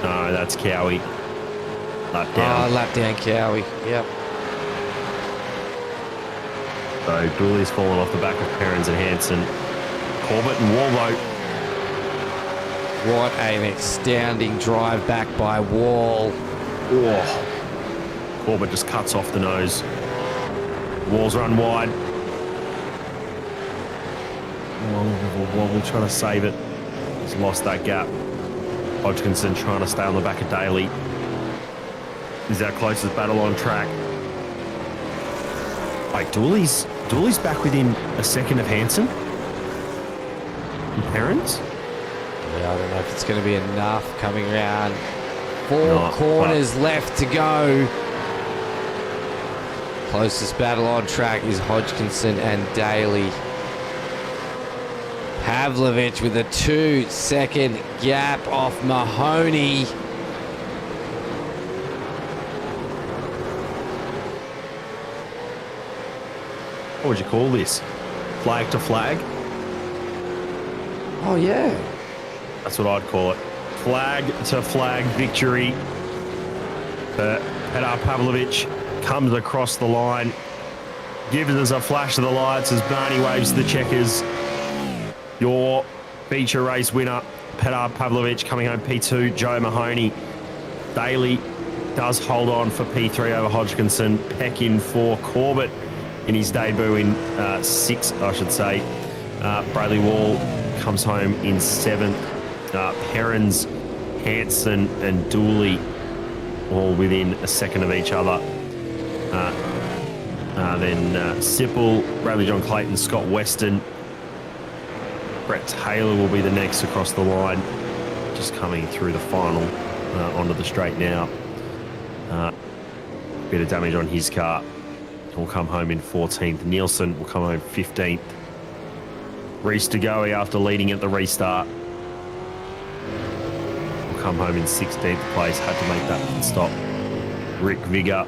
No, that's Cowie. Lap down. Oh, lap down Cowie. Yep. So Dooley's fallen off the back of Perrins and Hansen. Corbett and Wall. What an astounding drive back by Wall. Oh. Corbett just cuts off the nose. Wall's run wide. Wall trying to save it. He's lost that gap. Hodgkinson trying to stay on the back of Daly. Is our closest battle on track. Wait, Dooley's Dooley's back within a second of Hansen. And Perrins. Yeah, I don't know if it's going to be enough coming around. Four No, corners left to go. Closest battle on track is Hodgkinson and Daly. Pavlovich with a 2-second gap off Mahoney. What would you call this? Flag to flag? Oh, yeah. That's what I'd call it. Flag to flag victory. Petar Pavlovich comes across the line, gives us a flash of the lights as Barney waves the checkers. Your feature race winner, Petar Pavlovich, coming home P2. Joe Mahoney. Daly does hold on for P3 over Hodgkinson. Peck in for Corbett in his debut in 6, I should say. Bradley Wall comes home in 7th. Perrins, Hansen and Dooley all within a second of each other. Then Sipple, Bradley John Clayton, Scott Weston. Brett Taylor will be the next across the line, just coming through the final onto the straight now. Bit of damage on his car. Will come home in 14th. Nielsen will come home 15th. Reese DeGoey, after leading at the restart, will come home in 16th place. Had to make that pit stop. Rick Vigor,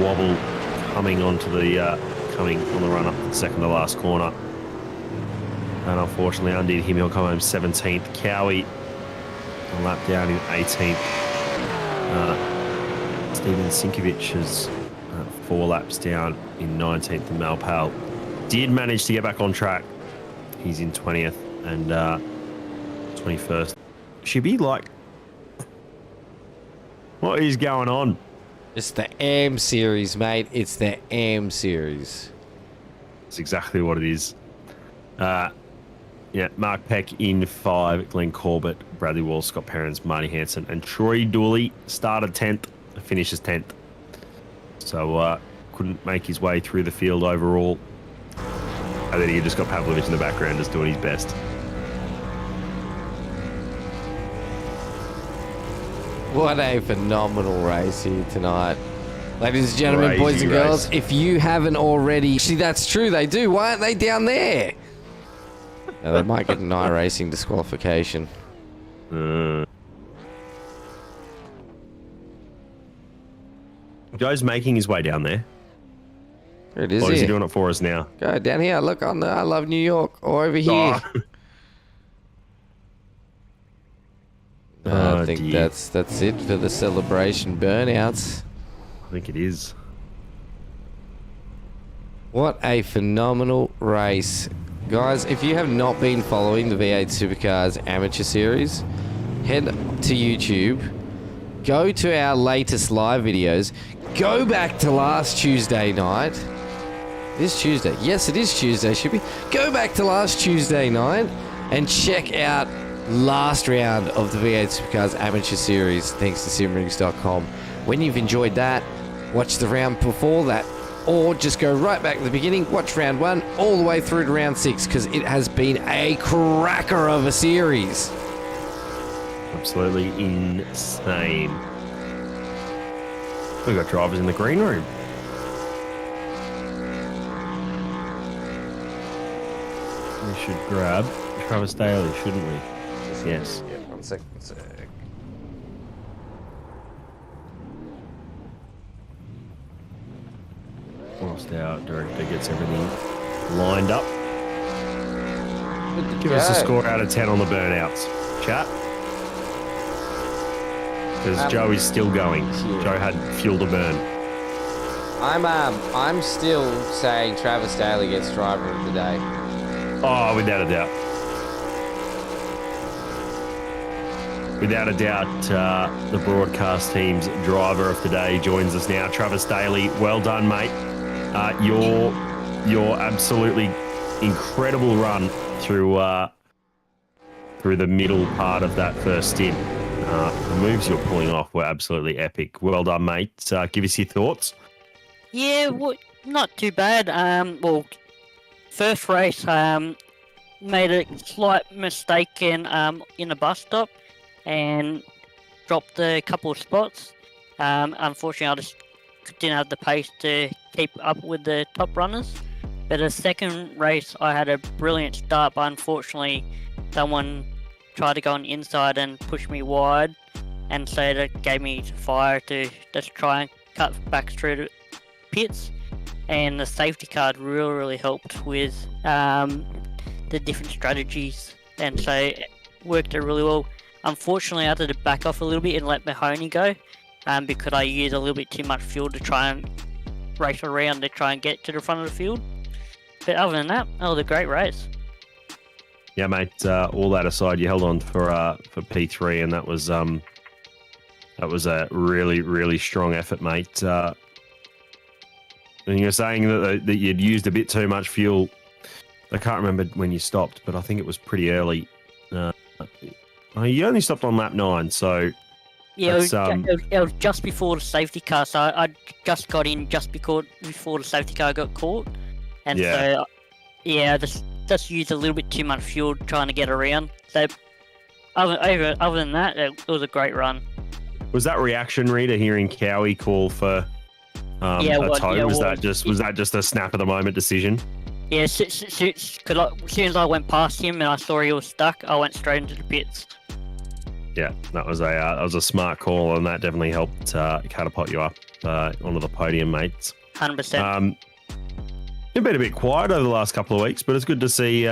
wobble coming onto the coming on the run up the second to last corner, and unfortunately undid him. He'll come home 17th. Cowie a lap down in 18th. Steven Sinkovic is 4 laps down in 19th. And Malpal did manage to get back on track. He's in 20th and 21st. ShiBBy, like, what is going on? It's the AM Series, mate. It's the AM Series. That's exactly what it is. Yeah, Mark Peck in 5, Glenn Corbett, Bradley Wall, Scott Perrins, Marty Hansen, and Troy Dooley started 10th, finishes 10th. So couldn't make his way through the field overall. And then you just got Pavlovich in the background just doing his best. What a phenomenal race here tonight. Ladies and gentlemen, Crazy boys and girls, race. if you haven't already... Actually, that's true, they do. Why aren't they down there? Now, they might get an iRacing disqualification. Joe's making his way down there. There it is. Or is he Here. doing it for us now? Go down here. Look on the I Love New York. Or over here. Oh. I Oh, think dear. that's it for the celebration burnouts. I think it is. What a phenomenal race. Guys, if you have not been following the V8 Supercars Amateur Series, head to YouTube, go to our latest live videos, go back to last Tuesday night. It is Tuesday. Yes, it is Tuesday, ShiBBy. Go back to last Tuesday night and check out last round of the V8 Supercars Amateur Series, thanks to simrigs.com. When you've enjoyed that, watch the round before that, or just go right back to the beginning, watch round 1 all the way through to round 6, because it has been a cracker of a series. Absolutely insane. We've got drivers in the green room. We should grab Travis Daly, shouldn't we? Yes. Yeah, 1 second. Whilst our director gets everything lined up. Give us a score out of 10 on the burnouts. Chat. Because Joe is still going. Joe had fuel to burn. I'm still saying Travis Daly gets driver of the day. Oh, without a doubt. Without a doubt, the broadcast team's driver of the day joins us now. Travis Daly, well done, mate. Your absolutely incredible run through the middle part of that first stint. The moves you're pulling off were absolutely epic. Well done, mate. Give us your thoughts. Yeah, well, not too bad. Well, first race, made a slight mistake in a bus stop, and dropped a couple of spots. Unfortunately, I just didn't have the pace to keep up with the top runners. But the second race, I had a brilliant start, but unfortunately, someone tried to go on the inside and push me wide, and so that gave me fire to just try and cut back through the pits. And the safety car really helped with the different strategies, and so it worked out really well. Unfortunately, I had to back off a little bit and let Mahoney go, because I used a little bit too much fuel to try and race around to try and get to the front of the field. But other than that, it was a great race. Yeah, mate. All that aside, you held on for P3, and that was a really strong effort, mate. And you're saying that you'd used a bit too much fuel. I can't remember when you stopped, but I think it was pretty early. You only stopped on lap 9, so yeah, it was just before the safety car. So I just got in just before the safety car got caught, and so yeah, just used a little bit too much fuel trying to get around. So other than that, it was a great run. Was that reaction, Rita, hearing Cowie call for a toe? Was that just a snap of the moment decision? Yeah, as soon as I went past him and I saw he was stuck, I went straight into the pits. Yeah, that was a smart call, and that definitely helped catapult you up onto the podium, mates. 100%. You've been a bit quiet over the last couple of weeks, but it's good to see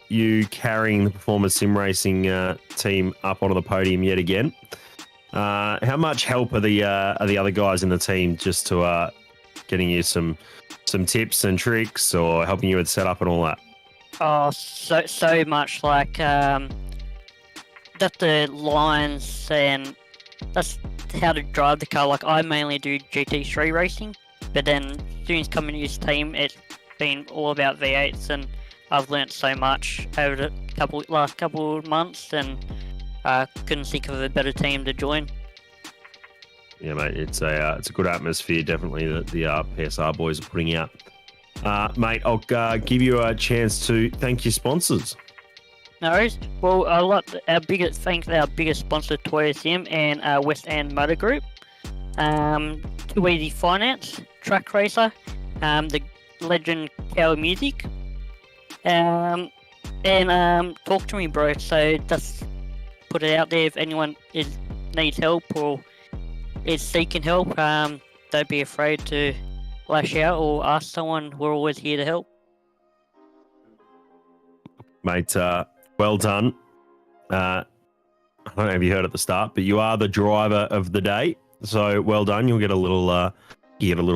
you carrying the Performance Sim Racing team up onto the podium yet again. How much help are the other guys in the team just to getting you some tips and tricks, or helping you with setup and all that? Oh, so much. Like just the lines, and that's how to drive the car. Like I mainly do GT3 racing, but then as soon as coming to this team, it's been all about V8s, and I've learnt so much over the last couple of months, and couldn't think of a better team to join. Yeah, mate, it's a good atmosphere, definitely, that the PSR boys are putting out. Mate, I'll give you a chance to thank your sponsors. No worries. Well, I'd like to thank our biggest sponsor, Toyota Sim and West End Motor Group, Too Easy Finance, Track Racer, the legend Cowie Music, and Talk to Me Bro. So just put it out there if anyone needs help or is seeking help. Don't be afraid to lash out or ask someone. We're always here to help. Mate, well done. I don't know if you heard at the start, but you are the driver of the day. So well done. You'll get a little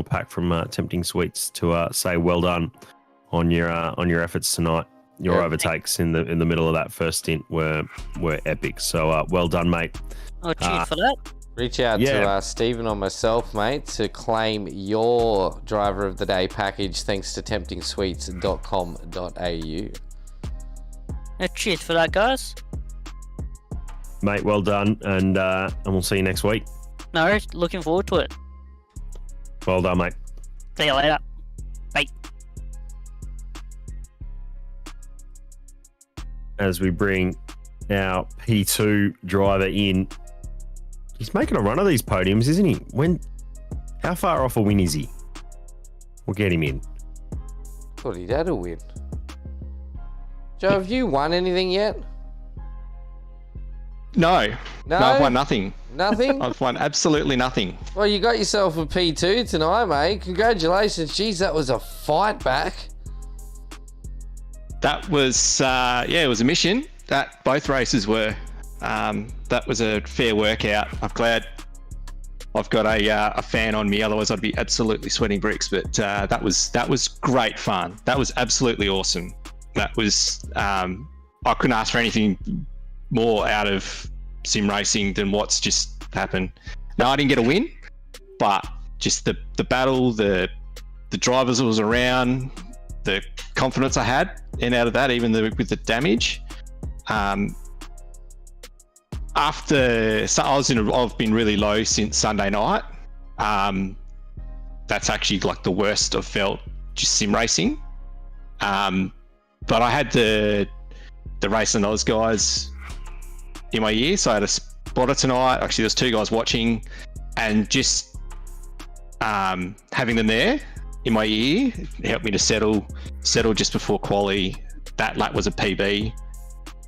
pack from Tempting Sweets to say well done on your efforts tonight. Your overtakes in the middle of that first stint were epic. So well done, mate. Oh, cheers for that. Reach out to Stephen or myself, mate, to claim your driver of the day package thanks to temptingsweets.com.au. Cheers for that, guys. Mate, well done, and we'll see you next week. No worries. Looking forward to it. Well done, mate. See you later. Bye. As we bring our P2 driver in, he's making a run of these podiums, isn't he? How far off a win is he? We'll get him in. Thought he'd had a win. Joe, have you won anything yet? No, I've won nothing. Nothing? I've won absolutely nothing. Well, you got yourself a P2 tonight, mate. Congratulations. Jeez, that was a fight back. That was, it was a mission. That both races were. That was a fair workout. I'm glad I've got a fan on me. Otherwise, I'd be absolutely sweating bricks. But that was great fun. That was absolutely awesome. That was I couldn't ask for anything more out of sim racing than what's just happened. No, I didn't get a win, but just the battle, the drivers that was around, the confidence I had, and out of that, even with the damage. I've been really low since Sunday night. that's actually like the worst I've felt just sim racing. But I had the Racing Oz guys in my ear, so I had a spotter tonight. Actually, there's 2 guys watching, and just having them there in my ear helped me to settle just before quali. That lap was a PB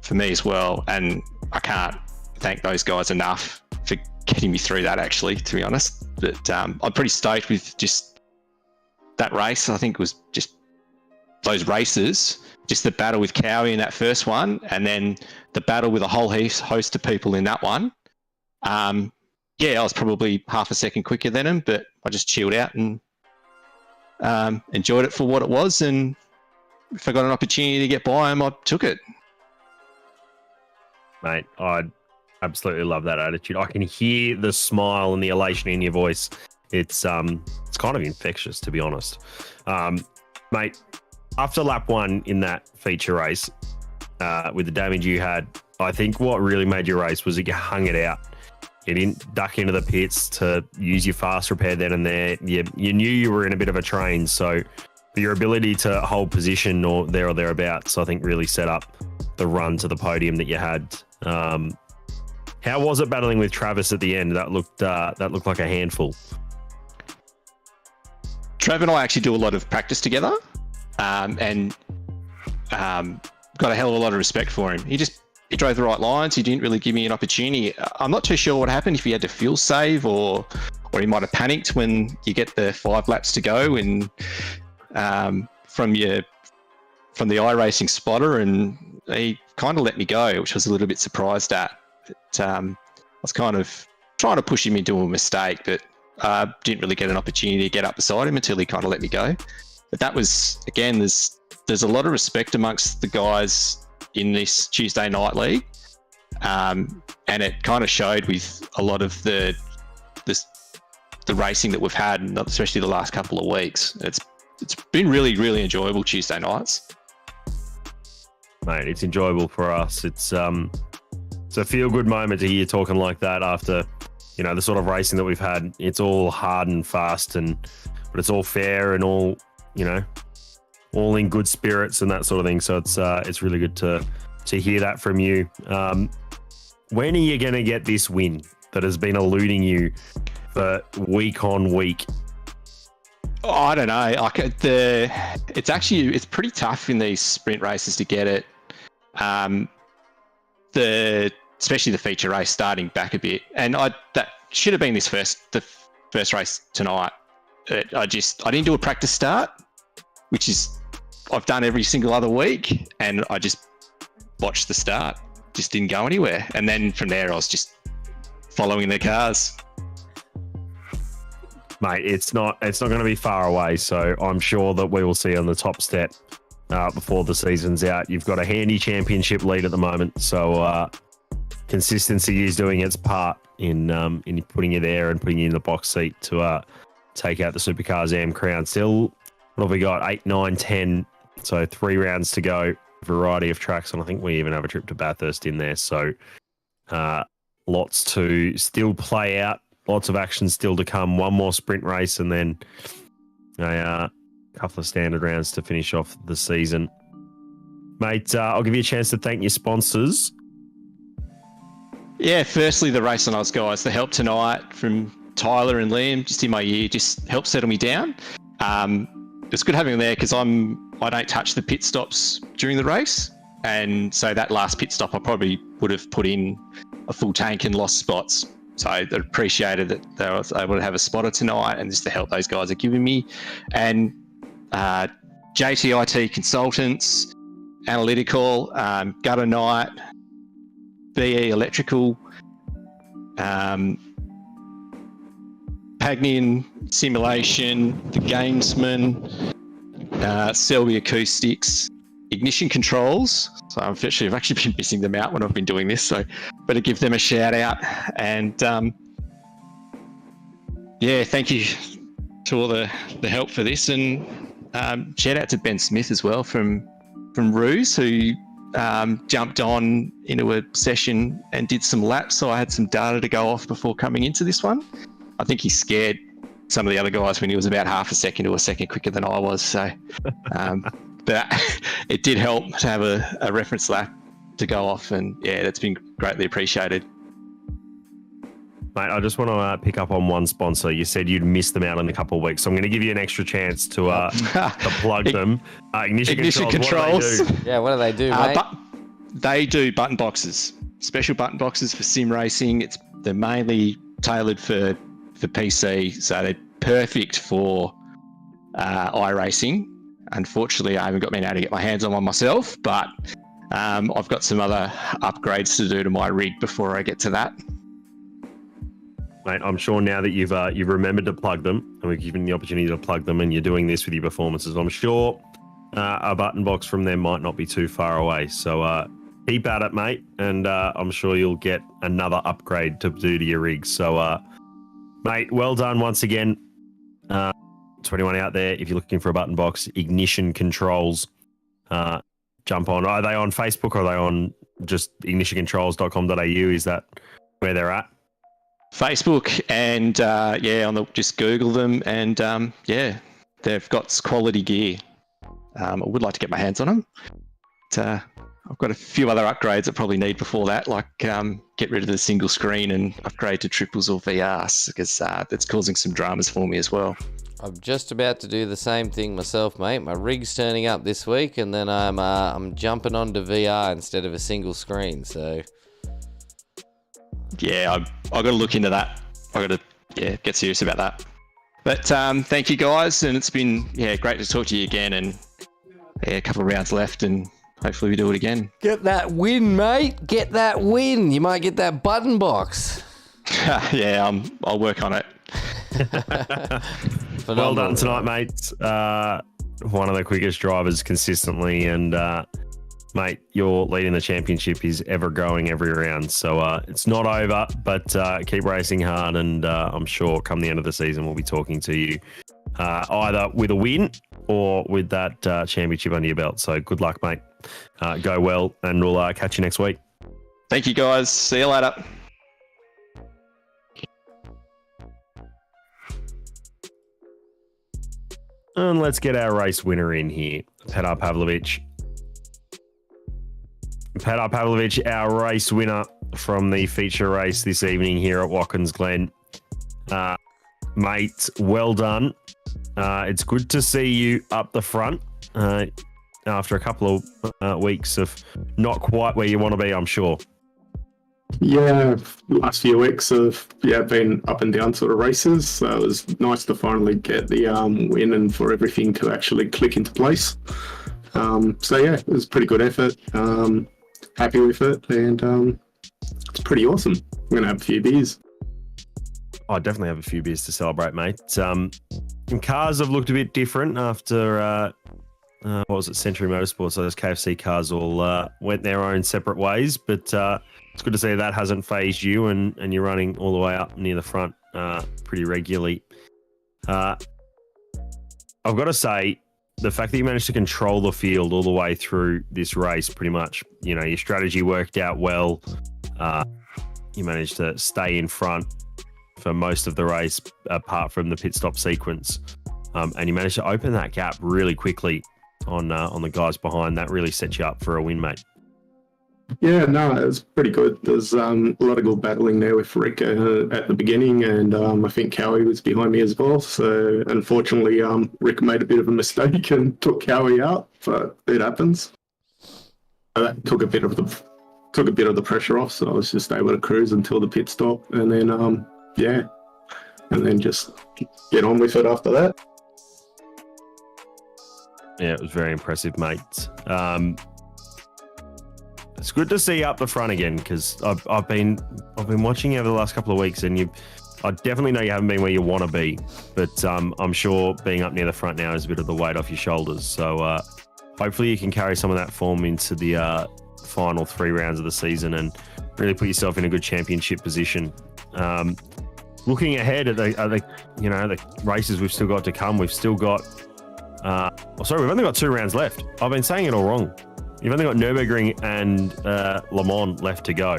for me as well, and I can't thank those guys enough for getting me through that, actually, to be honest. But I'm pretty stoked with just that race. I think it was just those races, just the battle with Cowie in that first one, and then the battle with a whole host of people in that one. I was probably half a second quicker than him, but I just chilled out and enjoyed it for what it was. And if I got an opportunity to get by him, I took it. Mate, I absolutely love that attitude. I can hear the smile and the elation in your voice. It's kind of infectious, to be honest. Mate, after lap 1 in that feature race, with the damage you had, I think what really made your race was that you hung it out. You didn't duck into the pits to use your fast repair then and there. You knew you were in a bit of a train, so your ability to hold position or thereabouts, I think, really set up the run to the podium that you had. How was it battling with Travis at the end? That looked like a handful. Trav and I actually do a lot of practice together, and got a hell of a lot of respect for him. He drove the right lines. He didn't really give me an opportunity. I'm not too sure what happened, if he had to fuel save or he might have panicked when you get the 5 laps to go and from the iRacing spotter, and he kind of let me go, which I was a little bit surprised at. But, I was kind of trying to push him into a mistake, but didn't really get an opportunity to get up beside him until he kind of let me go. But that was, again, there's a lot of respect amongst the guys in this Tuesday night league, and it kind of showed with a lot of the racing that we've had, especially the last couple of weeks. It's been really, really enjoyable Tuesday nights. Mate, it's enjoyable for us. It's a feel-good moment to hear you talking like that after, the sort of racing that we've had. It's all hard and fast, but it's all fair and all, all in good spirits and that sort of thing. So it's really good to hear that from you. When are you going to get this win that has been eluding you for week on week? Oh, I don't know. It's pretty tough in these sprint races to get it. Especially the feature race starting back a bit, and that should have been the first race tonight. I didn't do a practice start, which is I've done every single other week, and I just watched the start. Just didn't go anywhere, and then from there I was just following the cars. Mate, it's not going to be far away, so I'm sure that we will see on the top step before the season's out. You've got a handy championship lead at the moment, so consistency is doing its part in putting you there and putting you in the box seat to take out the Supercars AM crown. Still, what have we got? 8, 9, 10, so 3 rounds to go. Variety of tracks, and I think we even have a trip to Bathurst in there, so lots to still play out. Lots of action still to come. One more sprint race and then a couple of standard rounds to finish off the season. Mate, I'll give you a chance to thank your sponsors. Yeah, firstly, the Racing Oz guys. The help tonight from Tyler and Liam, just in my ear, just helped settle me down. It's good having them there because I don't touch the pit stops during the race. And so that last pit stop, I probably would have put in a full tank and lost spots. So I appreciated that they were able to have a spotter tonight and just the help those guys are giving me. And JTIT Consultants, Analytical, Gutter Night, BE Electrical, Pagnian Simulation, The Gamesman, Selby Acoustics, Ignition Controls. So I've actually been missing them out when I've been doing this, so better give them a shout out. And thank you to all the help for this, and shout out to Ben Smith as well from Ruse, who jumped on into a session and did some laps, so I had some data to go off before coming into this one. I think he's scared some of the other guys when he was about half a second to a second quicker than I was. So, but it did help to have a reference lap to go off, and yeah, that's been greatly appreciated. Mate, I just want to pick up on one sponsor. You said you'd miss them out in a couple of weeks, so I'm going to give you an extra chance to plug them. Ignition Controls. What do they do, mate? They do button boxes, special button boxes for sim racing. They're mainly tailored for PC, so they're perfect for iRacing. Unfortunately, I haven't been able to get my hands on one myself, but I've got some other upgrades to do to my rig before I get to that. Mate, I'm sure now that you've remembered to plug them, and we've given you the opportunity to plug them, and you're doing this with your performances, I'm sure a button box from them might not be too far away. So keep at it, mate, and I'm sure you'll get another upgrade to do to your rig. So, mate, well done once again. To anyone out there, if you're looking for a button box, Ignition Controls, jump on. Are they on Facebook, or are they on just ignitioncontrols.com.au? Is that where they're at? Facebook, and just Google them, and they've got quality gear. I would like to get my hands on them. But, I've got a few other upgrades I probably need before that, like get rid of the single screen and upgrade to triples or VRs, because that's causing some dramas for me as well. I'm just about to do the same thing myself, mate. My rig's turning up this week, and then I'm jumping onto VR instead of a single screen. So yeah, I've got to look into that. I've got to get serious about that. But thank you guys, and it's been great to talk to you again. And a couple of rounds left, and hopefully we do it again. Get that win, mate. Get that win. You might get that button box. I'll work on it. Well done tonight, mate. One of the quickest drivers consistently, and mate, your leading the championship is ever growing every round. So it's not over, but keep racing hard, and I'm sure come the end of the season we'll be talking to you either with a win or with that championship under your belt. So good luck, mate. Go well, and we'll catch you next week. Thank you, guys. See you later. And let's get our race winner in here, Petar Pavlovich. Petar Pavlovich, our race winner from the feature race this evening here at Watkins Glen. Mate, well done. It's good to see you up the front after a couple of weeks of not quite where you want to be, I'm sure. Yeah, last few weeks have been up and down sort of races. So it was nice to finally get the win and for everything to actually click into place. It was a pretty good effort. Happy with it, and it's pretty awesome. I'm gonna have a few beers. I definitely have a few beers to celebrate, mate. Cars have looked a bit different after what was it, Century Motorsports. So those KFC cars all went their own separate ways, but it's good to see that hasn't phased you, and you're running all the way up near the front pretty regularly. I've got to say, the fact that you managed to control the field all the way through this race, pretty much, your strategy worked out well. You managed to stay in front for most of the race, apart from the pit stop sequence, and you managed to open that gap really quickly on the guys behind. That really set you up for a win, mate. Yeah, no, it was pretty good. There's a lot of good battling there with Rick at the beginning, and I think Cowie was behind me as well. So unfortunately, Rick made a bit of a mistake and took Cowie out, but it happens. That took a bit of the pressure off, so I was just able to cruise until the pit stop, and then and then just get on with it after that. Yeah, it was very impressive, mate. It's good to see you up the front again, because I've been watching you over the last couple of weeks, and I definitely know you haven't been where you want to be, but I'm sure being up near the front now is a bit of the weight off your shoulders. So hopefully you can carry some of that form into the final 3 rounds of the season and really put yourself in a good championship position. Looking ahead at the races we've still got to come, we've still got we've only got 2 rounds left. I've been saying it all wrong. You've only got Nürburgring and Le Mans left to go.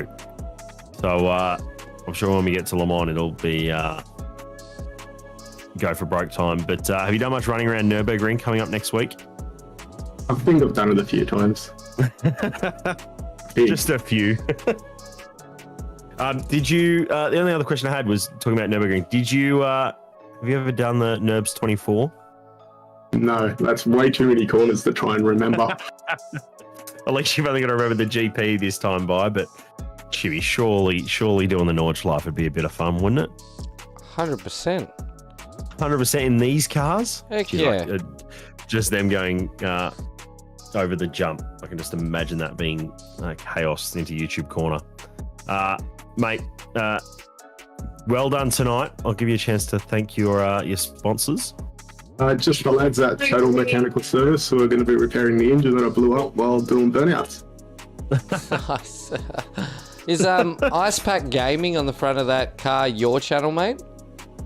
So I'm sure when we get to Le Mans, it'll be go for broke time. But have you done much running around Nürburgring coming up next week? I think I've done it a few times. Just a few. Did you? The only other question I had was talking about Nürburgring. Did you? Have you ever done the Nurbs 24? No, that's way too many corners to try and remember. At least you've only got to remember the GP this time by, but Chibi, surely doing the Nordschleife would be a bit of fun, wouldn't it? 100%. 100% in these cars? Heck yeah. Like, just them going over the jump. I can just imagine that being chaos into YouTube corner. Mate, well done tonight. I'll give you a chance to thank your sponsors. Just the lads at Total Mechanical Service who are going to be repairing the engine that I blew up while doing burnouts. Nice. Is Icepack Gaming on the front of that car your channel, mate?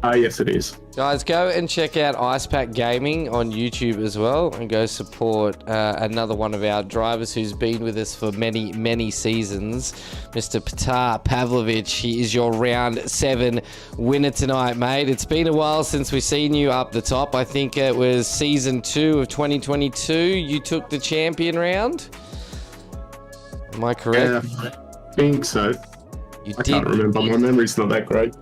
Yes, it is. Guys, go and check out Icepack Gaming on YouTube as well, and go support another one of our drivers who's been with us for many, many seasons, Mr. Petar Pavlovich. He is your round 7 winner tonight, mate. It's been a while since we've seen you up the top. I think it was season 2 of 2022. You took the champion round. Am I correct? Yeah, I think so. I can't remember. My memory's not that great.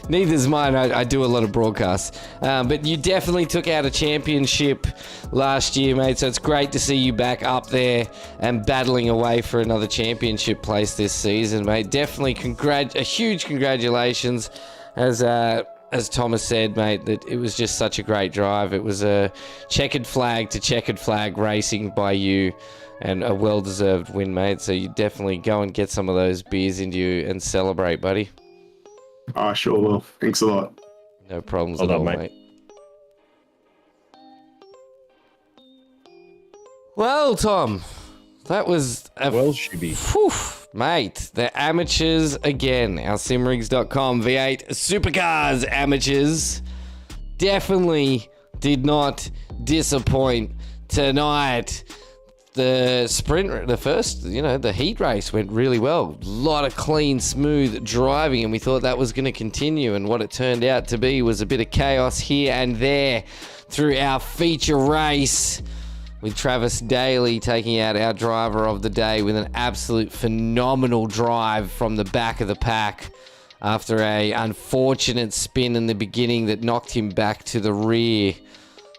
Neither's mine. I do a lot of broadcasts. But you definitely took out a championship last year, mate. So it's great to see you back up there and battling away for another championship place this season, mate. Definitely a huge congratulations. As Thomas said, mate, that it was just such a great drive. It was a checkered flag to checkered flag racing by you. And a well-deserved win, mate. So you definitely go and get some of those beers into you and celebrate, buddy. I sure will. Thanks a lot. No problems Well at done, all, mate. Well, Tom, that was ShiBBy. Whew, mate, the amateurs again. Our simrigs.com V8 Supercars amateurs definitely did not disappoint tonight. The sprint, the heat race went really well. A lot of clean, smooth driving, and we thought that was going to continue. And what it turned out to be was a bit of chaos here and there through our feature race, with Travis Daly taking out our driver of the day with an absolute phenomenal drive from the back of the pack after a unfortunate spin in the beginning that knocked him back to the rear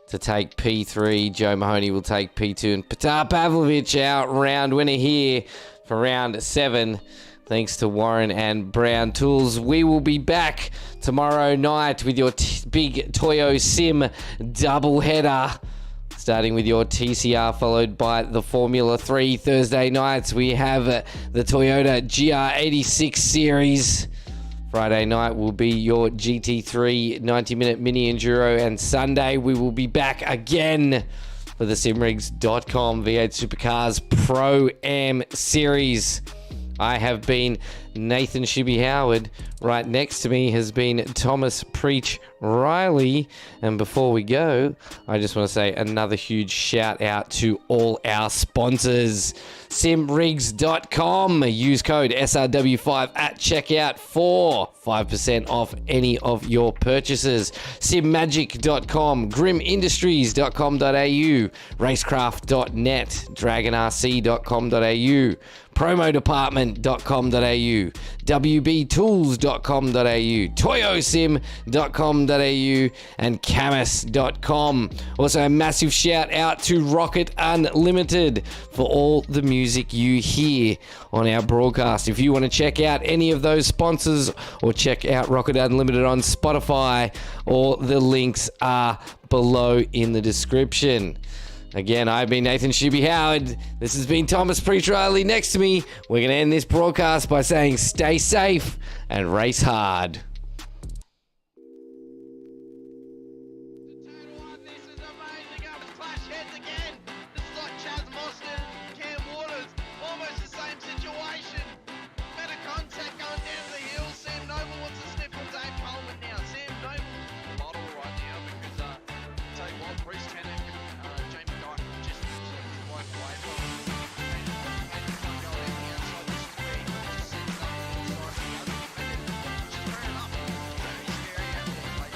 to take P3. Joe Mahoney will take P2. And Petar Pavlovich, our round winner here for round 7. Thanks to Warren and Brown Tools. We will be back tomorrow night with your big Toyo Sim doubleheader. Starting with your TCR, followed by the Formula 3. Thursday nights, we have the Toyota GR86 series. Friday night will be your GT3 90-minute mini enduro, and Sunday we will be back again for the simrigs.com V8 Supercars Pro AM Series. I have been Nathan ShiBBy Howard. Right next to me has been Thomas Preech Riley. And before we go, I just want to say another huge shout out to all our sponsors. Simrigs.com. Use code SRW5 at checkout for 5% off any of your purchases. Simmagic.com. Grimindustries.com.au. Racecraft.net. DragonRC.com.au. Promodepartment.com.au. WBTools.com.au. Toyosim.com.au. And Camus.com. Also, a massive shout out to Rocket Unlimited for all the music you hear on our broadcast. If you want to check out any of those sponsors or check out Rocket Unlimited on Spotify, all the links are below in the description. Again, I've been Nathan ShiBBy Howard. This has been Thomas Preech Riley. Next to me, we're going to end this broadcast by saying stay safe and race hard.